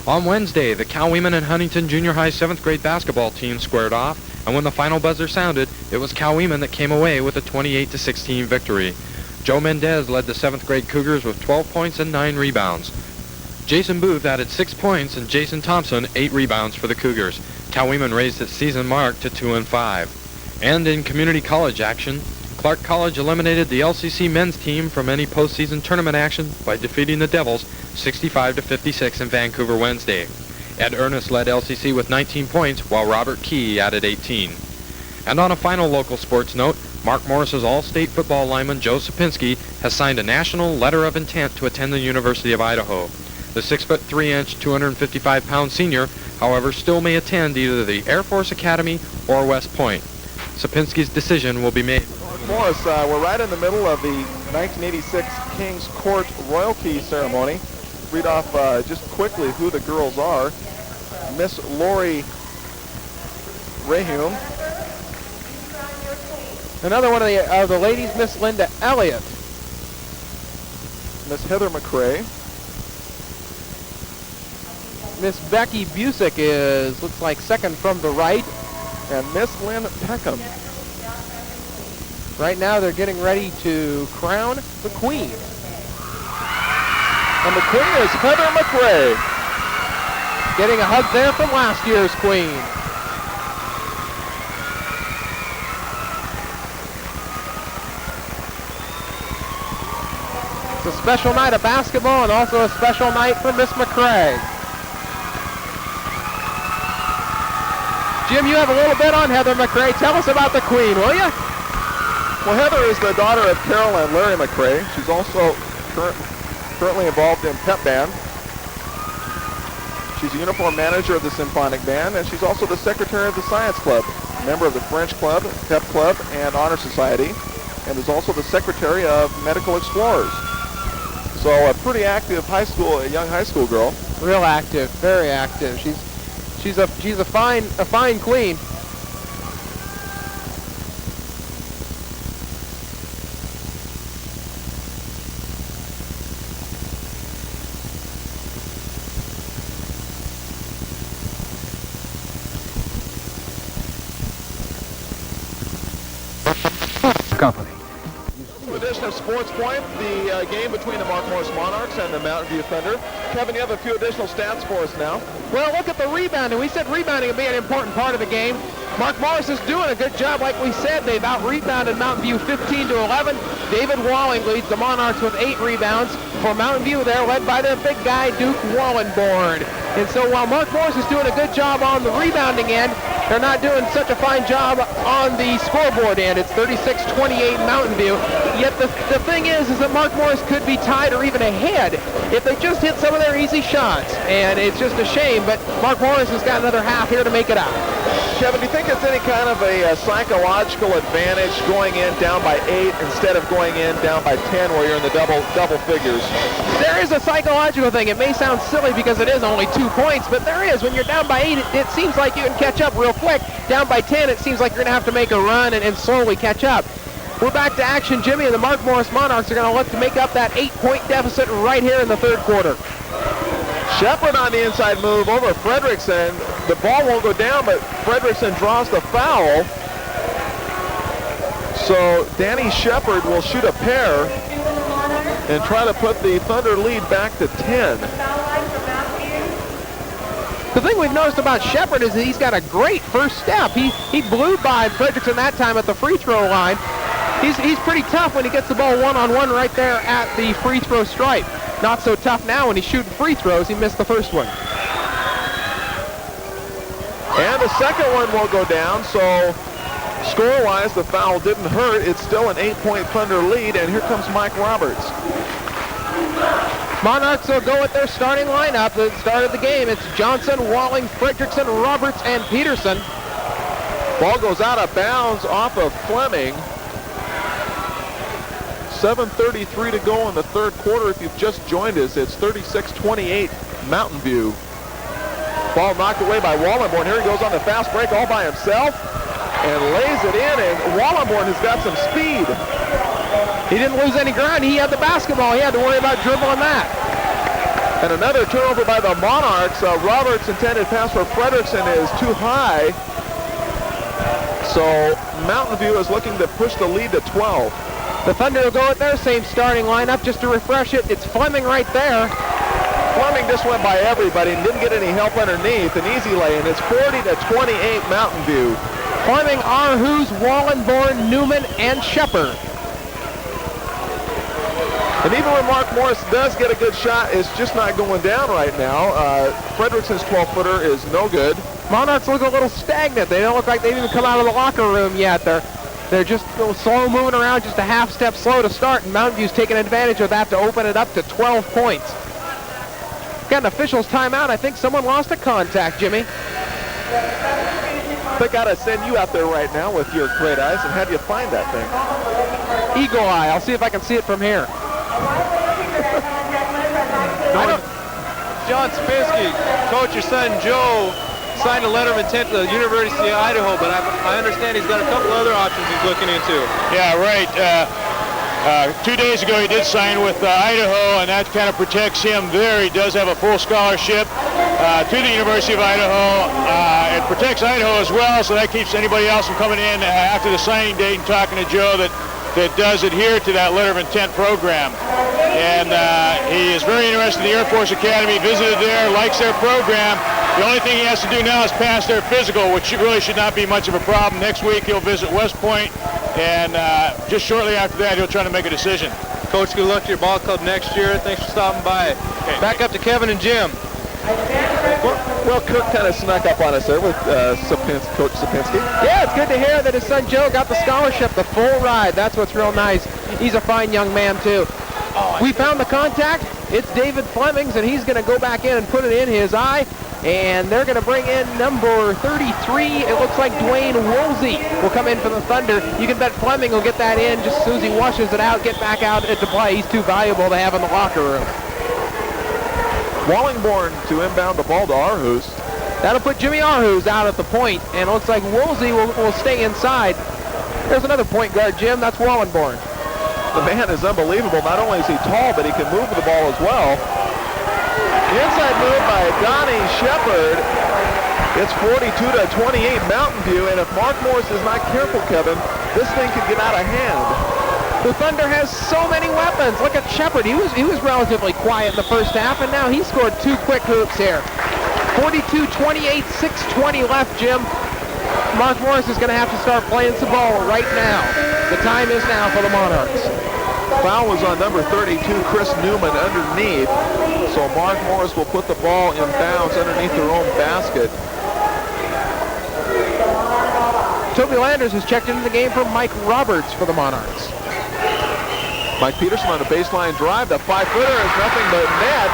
On Wednesday, the Cowweeman and Huntington Junior High 7th grade basketball team squared off, and when the final buzzer sounded, it was Cowweeman that came away with a 28-16 victory. Joe Mendez led the 7th grade Cougars with 12 points and 9 rebounds. Jason Booth added 6 points and Jason Thompson 8 rebounds for the Cougars. Cowweeman raised its season mark to 2-5. And in community college action, Clark College eliminated the LCC men's team from any postseason tournament action by defeating the Devils 65-56 in Vancouver Wednesday. Ed Ernest led LCC with 19 points, while Robert Key added 18. And on a final local sports note, Mark Morris's All-State football lineman Joe Sapinski has signed a national letter of intent to attend the University of Idaho. The 6'3", 255-pound senior, however, still may attend either the Air Force Academy or West Point. Sapinski's decision will be made. Morris, we're right in the middle of the 1986 King's Court Royalty Ceremony. Read off just quickly who the girls are. Miss Lori Rehum. Another one of the ladies, Miss Linda Elliott. Miss Heather McCrae. Miss Becky Busick looks like second from the right. And Miss Lynn Peckham. Right now they're getting ready to crown the queen. And the queen is Heather McCrae. Getting a hug there from last year's queen. It's a special night of basketball and also a special night for Miss McCrae. Jim, you have a little bit on Heather McCrae. Tell us about the queen, will you? Well, Heather is the daughter of Carol and Larry McCrae. She's also currently involved in pep band. She's a uniform manager of the symphonic band, and she's also the secretary of the science club, member of the French club, pep club, and honor society, and is also the secretary of Medical Explorers. So a pretty active young high school girl. Real active, very active. She's a fine queen. Company. New edition of Sports Point, the game between the Mark Morris Monarchs and the Mountain View Thunder. Kevin, you have a few additional stats for us now. Well, look at the rebounding. We said rebounding would be an important part of the game. Mark Morris is doing a good job. Like we said, they've out-rebounded Mountain View 15-11. David Walling leads the Monarchs with 8 rebounds. For Mountain View, they're led by their big guy, Duke Wallenborn. And so while Mark Morris is doing a good job on the rebounding end, they're not doing such a fine job on the scoreboard end. It's 36-28 Mountain View. Yet the thing is that Mark Morris could be tied or even ahead if they just hit some of their easy shots. And it's just a shame, but Mark Morris has got another half here to make it out. Kevin, do you think it's any kind of a psychological advantage going in down by 8 instead of going in down by 10 where you're in the double figures? There is a psychological thing. It may sound silly because it is only 2 points, but there is. When you're down by 8, it seems like you can catch up real quick. Down by 10, it seems like you're going to have to make a run and slowly catch up. We're back to action, Jimmy, and the Mark Morris Monarchs are going to look to make up that 8-point deficit right here in the third quarter. Shepard on the inside move over Fredrickson. The ball won't go down, but Fredrickson draws the foul. So Danny Shepard will shoot a pair and try to put the Thunder lead back to 10. The thing we've noticed about Shepard is that he's got a great first step. He blew by Fredrickson that time at the free throw line. He's pretty tough when he gets the ball one-on-one right there at the free throw stripe. Not so tough now when he's shooting free throws. He missed the first one. And the second one will go down, so score-wise, the foul didn't hurt. It's still an 8-point Thunder lead, and here comes Mike Roberts. Monarchs will go with their starting lineup. The start of the game, it's Johnson, Walling, Fredrickson, Roberts, and Peterson. Ball goes out of bounds off of Fleming. 7:33 to go in the third quarter. If you've just joined us, it's 36-28 Mountain View. Ball knocked away by Wallenborn. Here he goes on the fast break all by himself and lays it in, and Wallenborn has got some speed. He didn't lose any ground. He had the basketball. He had to worry about dribbling that. And another turnover by the Monarchs. Roberts' intended pass for Fredrickson is too high. So Mountain View is looking to push the lead to 12. The Thunder will go with their same starting lineup just to refresh it. It's Fleming right there. Fleming just went by everybody and didn't get any help underneath. An easy lay, and it's 40-28 Mountain View. Fleming, Arhus, Wallenborn, Newman, and Shepard. And even when Mark Morris does get a good shot, it's just not going down right now. Fredrickson's 12-footer is no good. Monarchs look a little stagnant. They don't look like they've even come out of the locker room yet. They're just a little slow moving around, just a half step slow to start, and Mountain View's taking advantage of that to open it up to 12 points. Got an official's timeout. I think someone lost a contact, Jimmy. They gotta send you out there right now with your great eyes and have you find that thing. Eagle eye. I'll see if I can see it from here. John Sapinski, coach, your son Joe signed a letter of intent to the University of Idaho, but I understand he's got a couple other options he's looking into. Yeah, right. 2 days ago he did sign with Idaho, and that kind of protects him there. He does have a full scholarship to the University of Idaho. It protects Idaho as well, so that keeps anybody else from coming in after the signing date and talking to Joe that does adhere to that letter of intent program. And he is very interested in the Air Force Academy, visited there, likes their program. The only thing he has to do now is pass their physical, which really should not be much of a problem. Next week he'll visit West Point, and just shortly after that he'll try to make a decision. Coach, good luck to your ball club next year. Thanks for stopping by. Okay. Back up to Kevin and Jim. Well, Kirk kind of snuck up on us there with Coach Sapinski. Yeah, it's good to hear that his son Joe got the scholarship, the full ride. That's what's real nice. He's a fine young man, too. We found the contact. It's David Flemings, and he's going to go back in and put it in his eye. And they're going to bring in number 33. It looks like Dwayne Woolsey will come in for the Thunder. You can bet Fleming will get that in just as soon as he washes it out, get back out to play. He's too valuable to have in the locker room. Wallingborn to inbound the ball to Arhus. That'll put Jimmy Arhus out at the point, and it looks like Woolsey will stay inside. There's another point guard, Jim. That's Wallenborn. The man is unbelievable. Not only is he tall, but he can move the ball as well. The inside move by Donnie Shepard. It's 42-28 Mountain View, and if Mark Morris is not careful, Kevin, this thing could get out of hand. The Thunder has so many weapons. Look at Shepard. He was relatively quiet in the first half, and now he scored 2 quick hoops here. 42-28, 6:20 left, Jim. Mark Morris is going to have to start playing some ball right now. The time is now for the Monarchs. Foul was on number 32, Chris Newman, underneath. So Mark Morris will put the ball in bounds underneath their own basket. Toby Landers has checked into the game for Mike Roberts for the Monarchs. Mike Peterson on the baseline drive. The 5-footer is nothing but net.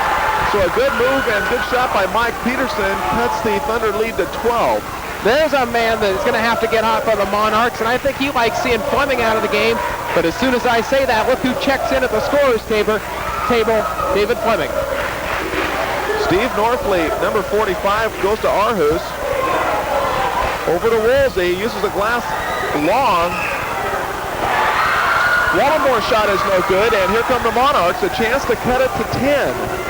So a good move and good shot by Mike Peterson cuts the Thunder lead to 12. There's a man that's going to have to get hot for the Monarchs, and I think he likes seeing Fleming out of the game. But as soon as I say that, look who checks in at the scorer's table, David Fleming. Steve Norfleet, number 45, goes to Aarhus. Over to Woolsey, uses the glass long. Wallenmore's shot is no good, and here come the Monarchs, a chance to cut it to 10.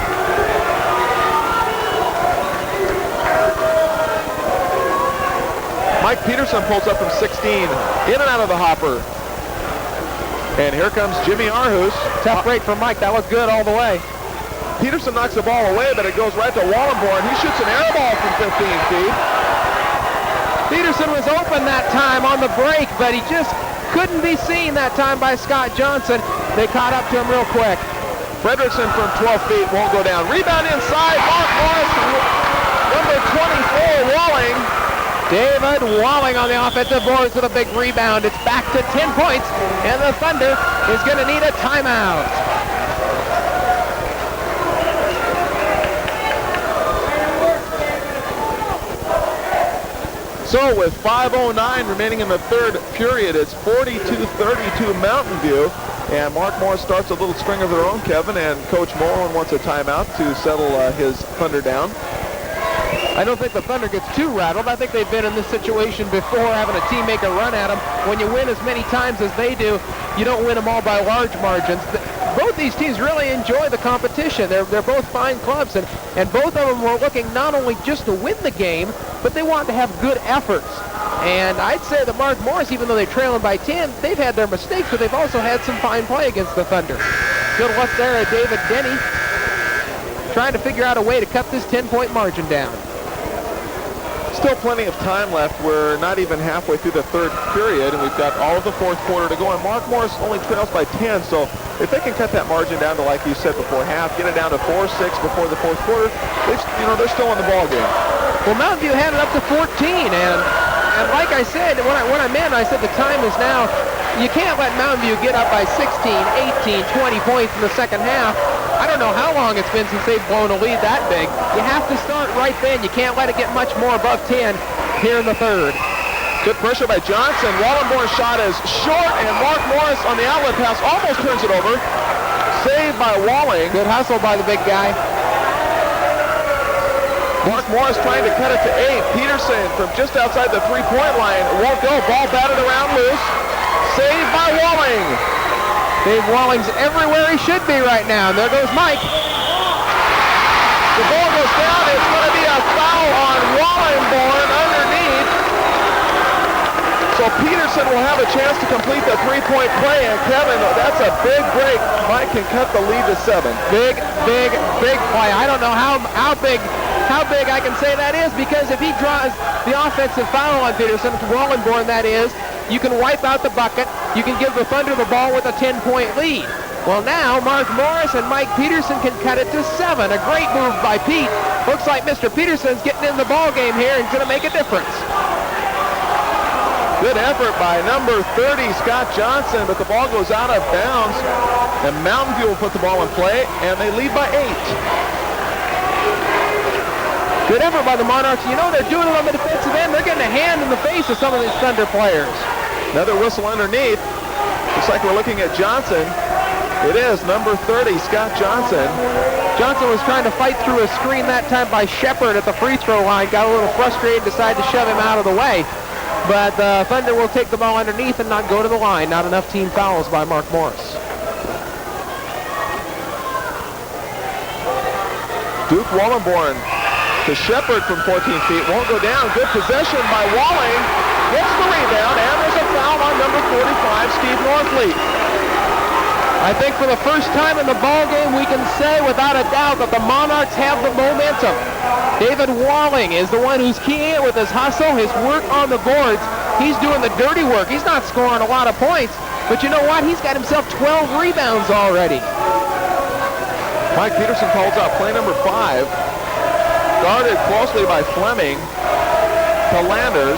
Mike Peterson pulls up from 16, in and out of the hopper. And here comes Jimmy Aarhus. Tough break for Mike, that was good all the way. Peterson knocks the ball away, but it goes right to Wallenmore, and he shoots an air ball from 15 feet. Peterson was open that time on the break, but he just couldn't be seen that time by Scott Johnson. They caught up to him real quick. Fredrickson from 12 feet won't go down. Rebound inside, Mark Morris, number 24, Walling. David Walling on the offensive boards with a big rebound. It's back to 10 points, and the Thunder is going to need a timeout. So with 5:09 remaining in the third period, it's 42-32 Mountain View. And Mark Morris starts a little string of their own, Kevin, and Coach Moreland wants a timeout to settle his Thunder down. I don't think the Thunder gets too rattled. I think they've been in this situation before, having a team make a run at them. When you win as many times as they do, you don't win them all by large margins. Both these teams really enjoy the competition. They're both fine clubs, and both of them were looking not only just to win the game, but they want to have good efforts. And I'd say that Mark Morris, even though they're trailing by 10, they've had their mistakes, but they've also had some fine play against the Thunder. Good luck there at David Denny, trying to figure out a way to cut this 10-point margin down. Still plenty of time left. We're not even halfway through the third period, and we've got all of the fourth quarter to go. And Mark Morris only trails by 10, so if they can cut that margin down to, like you said before half, get it down to 4-6 before the fourth quarter, they're still in the ball game. Well, Mountain View had it up to 14, and like I said, when I meant, I said the time is now. You can't let Mountain View get up by 16, 18, 20 points in the second half. I don't know how long it's been since they've blown a lead that big. You have to start right then. You can't let it get much more above 10 here in the third. Good pressure by Johnson. Wallenmore's shot is short, and Mark Morris on the outlet pass almost turns it over. Saved by Walling. Good hustle by the big guy. Mark Morris trying to cut it to 8. Peterson from just outside the three-point line won't go. Ball batted around loose. Saved by Walling. Dave Walling's everywhere he should be right now. And there goes Mike. The ball goes down. It's going to be a foul on Wallenborn underneath. So Peterson will have a chance to complete the three-point play. And Kevin, that's a big break. Mike can cut the lead to 7. Big play. I don't know how big I can say that is, because if he draws the offensive foul on Peterson, Wallenborn that is, you can wipe out the bucket. You can give the Thunder the ball with a 10-point lead. Well, now Mark Morris and Mike Peterson can cut it to 7. A great move by Pete. Looks like Mr. Peterson's getting in the ball game here and going to make a difference. Good effort by number 30, Scott Johnson, but the ball goes out of bounds. And Mountain View will put the ball in play, and they lead by 8. Good effort by the Monarchs. You know they're doing it on the defensive end. They're getting a hand in the face of some of these Thunder players. Another whistle underneath. Looks like we're looking at Johnson. It is number 30, Scott Johnson. Johnson was trying to fight through a screen that time by Shepard at the free throw line. Got a little frustrated, decided to shove him out of the way. But the Thunder will take the ball underneath and not go to the line. Not enough team fouls by Mark Morris. Duke Wallenborn to Shepard from 14 feet. Won't go down. Good possession by Walling. Gets the rebound, and there's a foul on number 45, Steve Norfleet. I think for the first time in the ball game, we can say without a doubt that the Monarchs have the momentum. David Walling is the one who's keying it with his hustle, his work on the boards. He's doing the dirty work. He's not scoring a lot of points, but you know what? He's got himself 12 rebounds already. Mike Peterson calls out play number 5. Guarded closely by Fleming to Landers.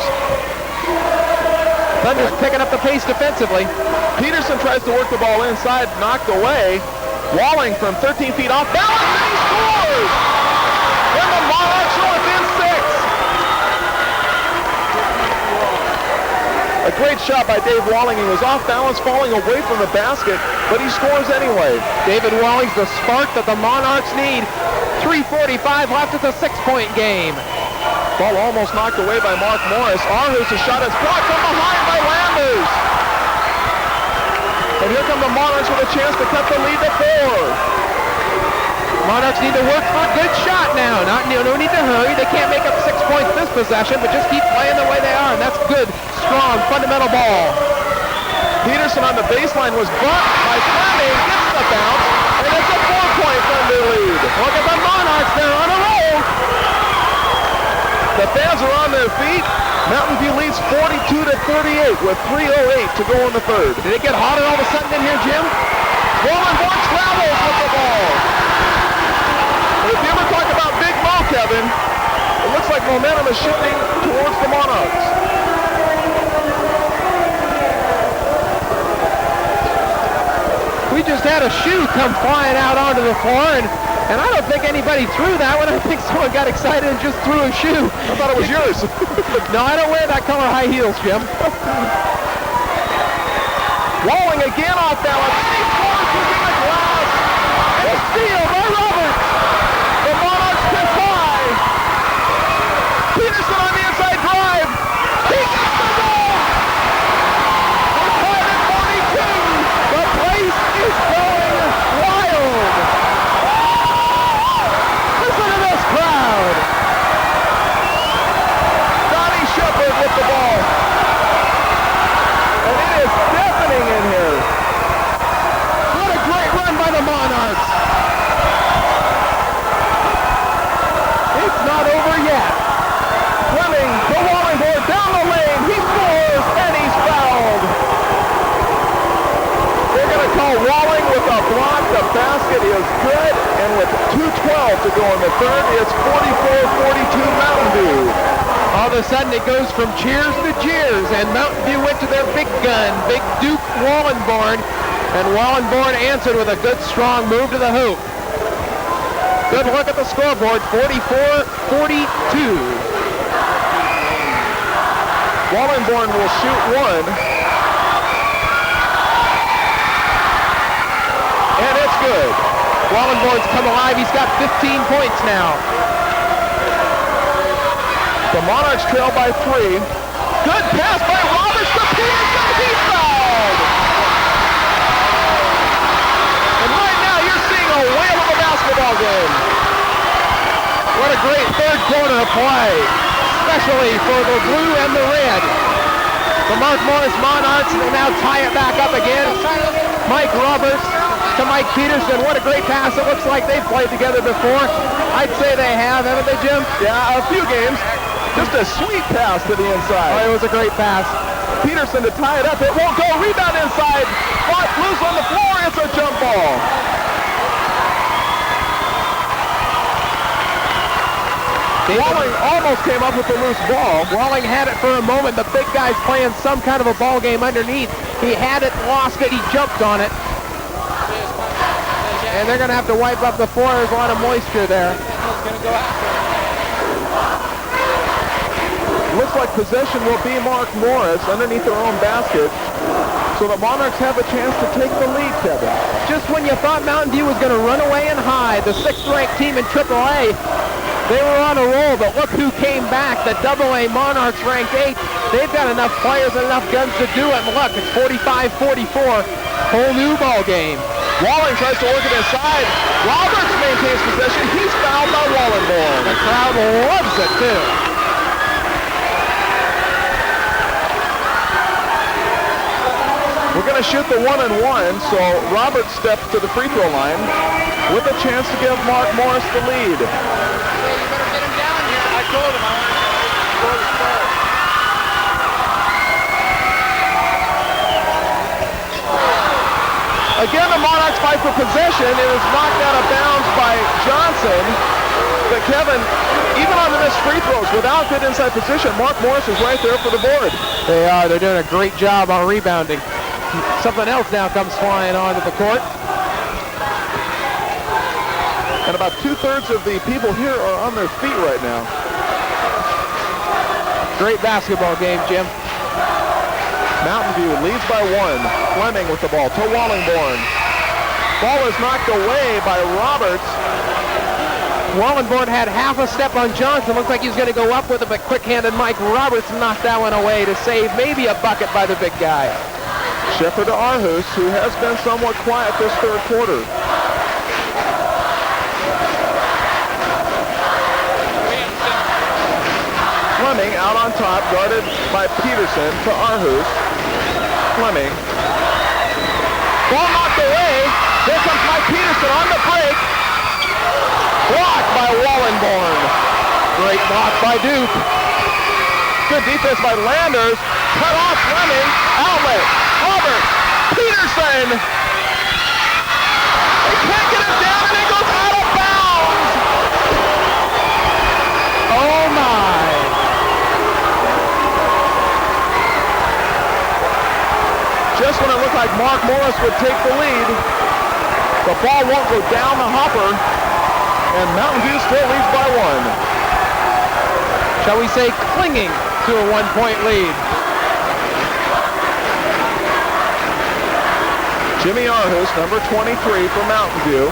Thunder's picking up the pace defensively. Peterson tries to work the ball inside, knocked away. Walling from 13 feet off balance, and he scores! And the Monarchs are within 6. A great shot by Dave Walling. He was off balance, falling away from the basket, but he scores anyway. David Walling's the spark that the Monarchs need. 3:45 left. It's a 6-point game. Ball almost knocked away by Mark Morris. Arhus' shot is blocked from behind by Landers. And here come the Monarchs with a chance to cut the lead to 4. Monarchs need to work for a good shot now. No need to hurry. They can't make up 6 points this possession, but just keep playing the way they are, and that's good, strong, fundamental ball. Peterson on the baseline was bumped by Fleming, gets the bounce, and it's a 4-point Thunder lead. Look at the Monarchs, they're on a roll. The fans are on their feet. Mountain View leads 42-38 with 3:08 to go in the third. Did it get hotter all of a sudden in here, Jim? Wallenborg travels with the ball. But if you ever talk about Big Mo, Kevin, it looks like momentum is shifting towards the Monarchs. We just had a shoe come flying out onto the floor, and I don't think anybody threw that one. I think someone got excited and just threw a shoe. I thought it was yours. No, I don't wear that color high heels, Jim. Walling again off balance. He scores using the glass. And a steal by Roberts. The Monarchs can fly. Peterson on the inside drive. He gets the ball. We're tied at 42. The place is going wild. Listen to this crowd. Donnie Shepard with the ball. And it is deafening in here. What a great run by the Monarchs. It's not over yet. Fleming to Wallenborg down the lane. He scores and he's fouled. They're going to call Walling with a block. The basket is good. And with 2:12 to go in the third, it's 44-42 Mountain View. All of a sudden it goes from cheers to jeers, and Mountain View went to their big gun, Big Duke Wallenborn, and Wallenborn answered with a good strong move to the hoop. Good look at the scoreboard, 44-42. Wallenborn will shoot one. And it's good. Wallenborn's come alive, he's got 15 points now. The Monarchs trail by 3. Good pass by Roberts to Peterson. He's fouled. And right now you're seeing a whale of a basketball game. What a great third quarter of play, especially for the blue and the red. The Mark Morris Monarchs, they now tie it back up again. Mike Roberts to Mike Peterson. What a great pass. It looks like they've played together before. I'd say they have, haven't they, Jim? Yeah, a few games. Just a sweet pass to the inside. Oh, it was a great pass. Peterson to tie it up. It won't go. Rebound inside. Fought loose on the floor. It's a jump ball. Walling almost came up with the loose ball. Walling had it for a moment. The big guy's playing some kind of a ball game underneath. He had it, lost it, he jumped on it. And they're going to have to wipe up the floor. There's a lot of moisture there. Looks like possession will be Mark Morris underneath their own basket. So the Monarchs have a chance to take the lead, Kevin. Just when you thought Mountain View was going to run away and hide, the 6th-ranked team in AAA, they were on a roll, but look who came back. The AA Monarchs ranked 8th. They've got enough players and enough guns to do it. And look, it's 45-44. Whole new ball game. Walling tries to work it inside. Roberts maintains possession. He's fouled by Wallenborn. The crowd loves it, too. We're going to shoot the 1-and-1, so Roberts steps to the free throw line with a chance to give Mark Morris the lead. Hey, you better get him down here. I told him I wanted to score the start. Again, the Monarchs fight for possession. It was knocked out of bounds by Johnson. But Kevin, even on the missed free throws, without good inside position, Mark Morris is right there for the board. They are. They're doing a great job on rebounding. Something else now comes flying onto the court. And about 2/3 of the people here are on their feet right now. Great basketball game, Jim. Mountain View leads by 1. Fleming with the ball to Wallingborn. Ball is knocked away by Roberts. Wallenborn had half a step on Johnson. Looks like he's going to go up with it, but quick-handed Mike Roberts knocked that one away to save maybe a bucket by the big guy. Shepard to Arhus, who has been somewhat quiet this third quarter. Fleming out on top, guarded by Peterson to Arhus. Fleming. Ball knocked away. Here comes Mike Peterson on the break. Blocked by Wallenborn. Great block by Duke. Good defense by Landers. Cut off Fleming. Outlet. Robert. Peterson. They can't get it down and it goes out of bounds. Oh my. Just when it looked like Mark Morris would take the lead, the ball won't go down the hopper, and Mountain View still leads by 1. Shall we say clinging to a 1-point lead. Jimmy Arhus, number 23 for Mountain View,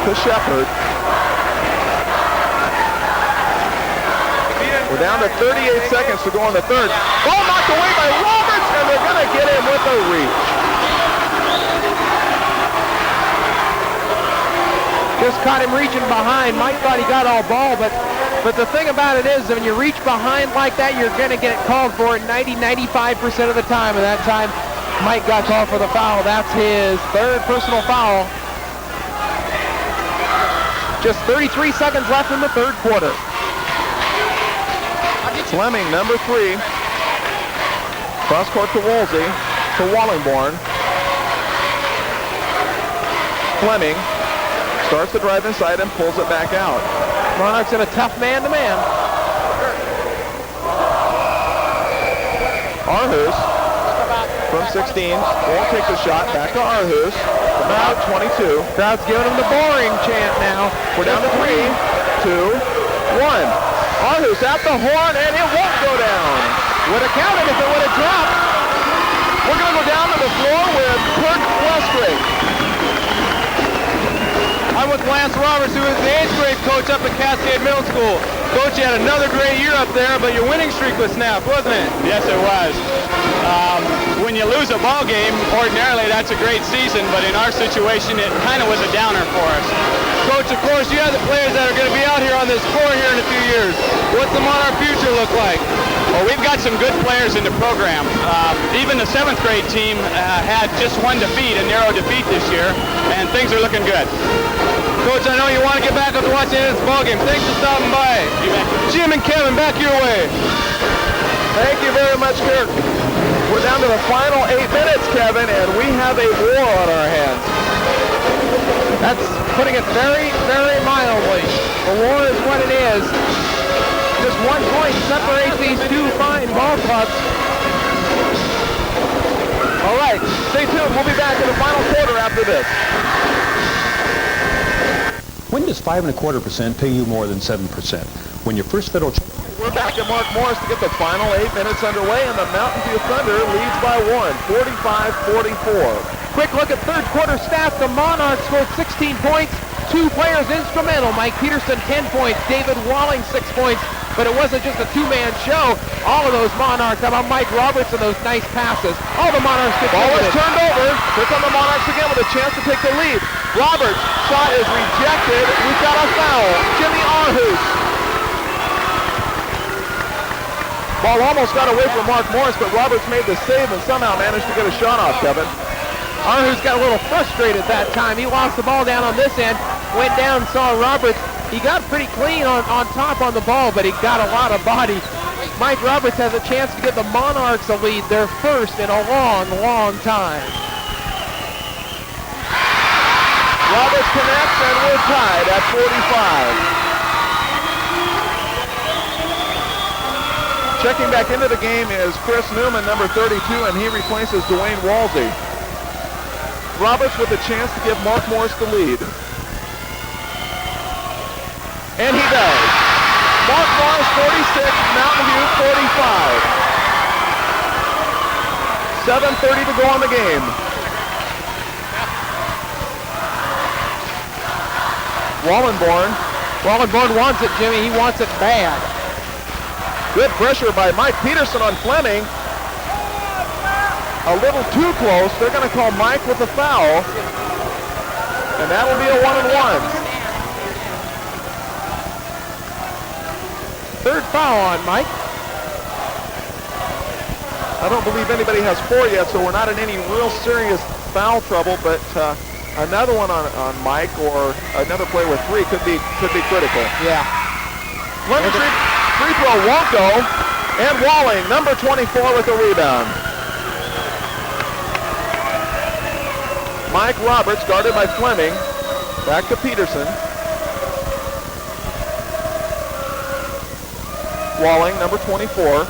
to Shepard. We're down to 38 seconds to go in the third. Ball knocked away by Roberts, and they're going to get him with a reach. Just caught him reaching behind. Mike thought he got all ball, but the thing about it is, when you reach behind like that, you're going to get it called for 95% of the time. And that time, Mike got called for the foul. That's his third personal foul. Just 33 seconds left in the third quarter. Fleming, number 3. Cross court to Woolsey, to Wallingborn. Fleming starts to drive inside and pulls it back out. Monarchs in a tough man-to-man. Arhus from 16 won't take the shot. Back to Arhus. About 22. Crowd's giving him the boring chant now. We're down to 3, 2, 1. Arhus at the horn, and it won't go down. Would have counted if it would have dropped. We're going to go down to the floor with Kirk Westring. I'm with Lance Roberts, who is the 8th grade coach up at Cascade Middle School. Coach, you had another great year up there, but your winning streak was snapped, wasn't it? Yes, it was. When you lose a ball game, ordinarily that's a great season, but in our situation, it kind of was a downer for us. Coach, of course, you have the players that are going to be out here on this floor here in a few years. What's the Monarch future look like? Well, we've got some good players in the program. Even the 7th grade team had just one defeat, a narrow defeat this year, and things are looking good. Coach, I know you want to get back up to watching this ball game. Thanks for stopping by. Jim and Kevin, back your way. Thank you very much, Kirk. We're down to the final 8 minutes, Kevin, and we have a war on our hands. That's putting it very, very mildly. The war is what it is. Just 1 point separates these two fine ball clubs. All right, stay tuned. We'll be back in the final quarter after this. When does 5.25% pay you more than 7%? When your first federal... We're back at Mark Morris to get the final 8 minutes underway, and the Mountain View Thunder leads by 1, 45-44. Quick look at third quarter stats. The Monarchs scored 16 points. 2 players instrumental. Mike Peterson, 10 points. David Walling, 6 points. But it wasn't just a 2-man show. All of those Monarchs, how about Mike Roberts and those nice passes? All the Monarchs get Ball is turned over. Here come the Monarchs again with a chance to take the lead. Roberts' shot is rejected. We've got a foul. Jimmy Arhus. Ball almost got away from Mark Morris, but Roberts made the save and somehow managed to get a shot off, Kevin. Arhus got a little frustrated that time. He lost the ball down on this end, went down, saw Roberts. He got pretty clean on top on the ball, but he got a lot of body. Mike Roberts has a chance to give the Monarchs a lead, their first in a long, long time. Roberts connects, and we're tied at 45. Checking back into the game is Chris Newman, number 32, and he replaces Dwayne Walsey. Roberts with a chance to give Mark Morris the lead. And he does. Mark Morris 46, Mountain View 45. 7:30 to go on the game. Wallenborn wants it, Jimmy. He wants it bad. Good pressure by Mike Peterson on Fleming. A little too close. They're going to call Mike with a foul. And that'll be a 1-and-1. Third foul on Mike. I don't believe anybody has 4 yet, so we're not in any real serious foul trouble, but another one on Mike or another play with 3 could be critical. Yeah. Fleming's free throw won't go, and Walling, number 24 with the rebound. Mike Roberts guarded by Fleming. Back to Peterson. Walling, number 24,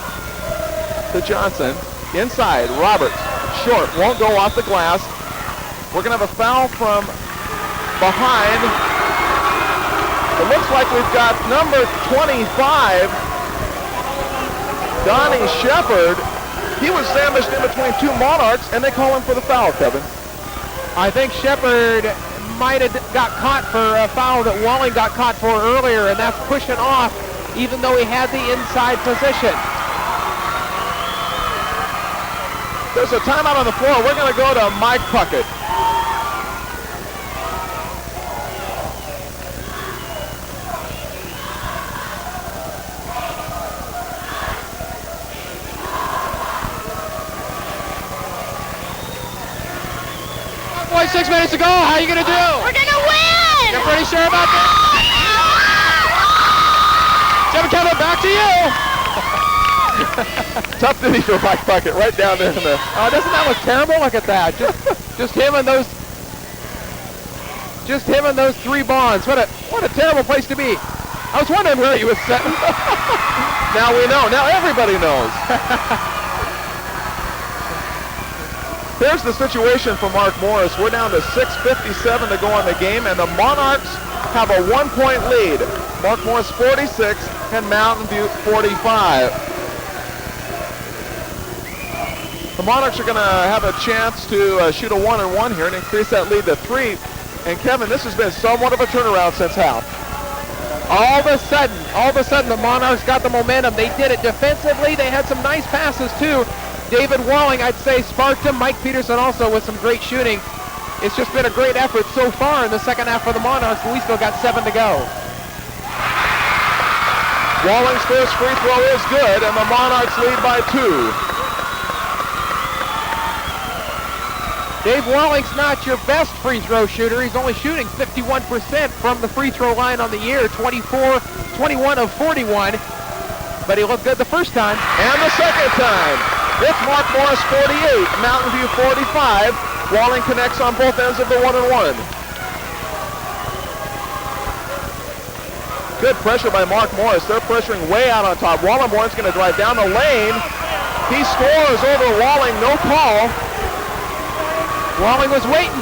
to Johnson. Inside, Roberts, short, won't go off the glass. We're going to have a foul from behind. It looks like we've got number 25, Donnie Shepard. He was sandwiched in between 2 Monarchs, and they call him for the foul, Kevin. I think Shepard might have got caught for a foul that Walling got caught for earlier, and that's pushing off even though he had the inside position. There's a timeout on the floor. We're going to go to Mike Puckett. Boy, 6 minutes to go. How are you going to do? We're gonna win! You're pretty sure about that? Kevin, back to you. Tough duty for Mike Puckett, right down there in the... Oh, doesn't that look terrible? Look at that. Just him and those 3 bonds. What a terrible place to be. I was wondering where he was sitting. Now we know. Now everybody knows. Here's the situation for Mark Morris. We're down to 6:57 to go on the game, and the Monarchs have a 1-point lead. Mark Morris 46 and Mountain View 45. The Monarchs are going to have a chance to shoot a 1-and-1 here and increase that lead to 3. And Kevin, this has been somewhat of a turnaround since half. All of a sudden, the Monarchs got the momentum. They did it defensively. They had some nice passes, too. David Walling, I'd say, sparked him. Mike Peterson also with some great shooting. It's just been a great effort so far in the second half for the Monarchs, but we still got 7 to go. Walling's first free throw is good, and the Monarchs lead by 2. Dave Walling's not your best free throw shooter. He's only shooting 51% from the free throw line on the year, 21 of 41. But he looked good the first time. And the second time. It's Mark Morris 48, Mountain View 45. Walling connects on both ends of the 1-and-1. Good pressure by Mark Morris. They're pressuring way out on top. Wallenborn's going to drive down the lane. He scores over Walling, no call. Walling was waiting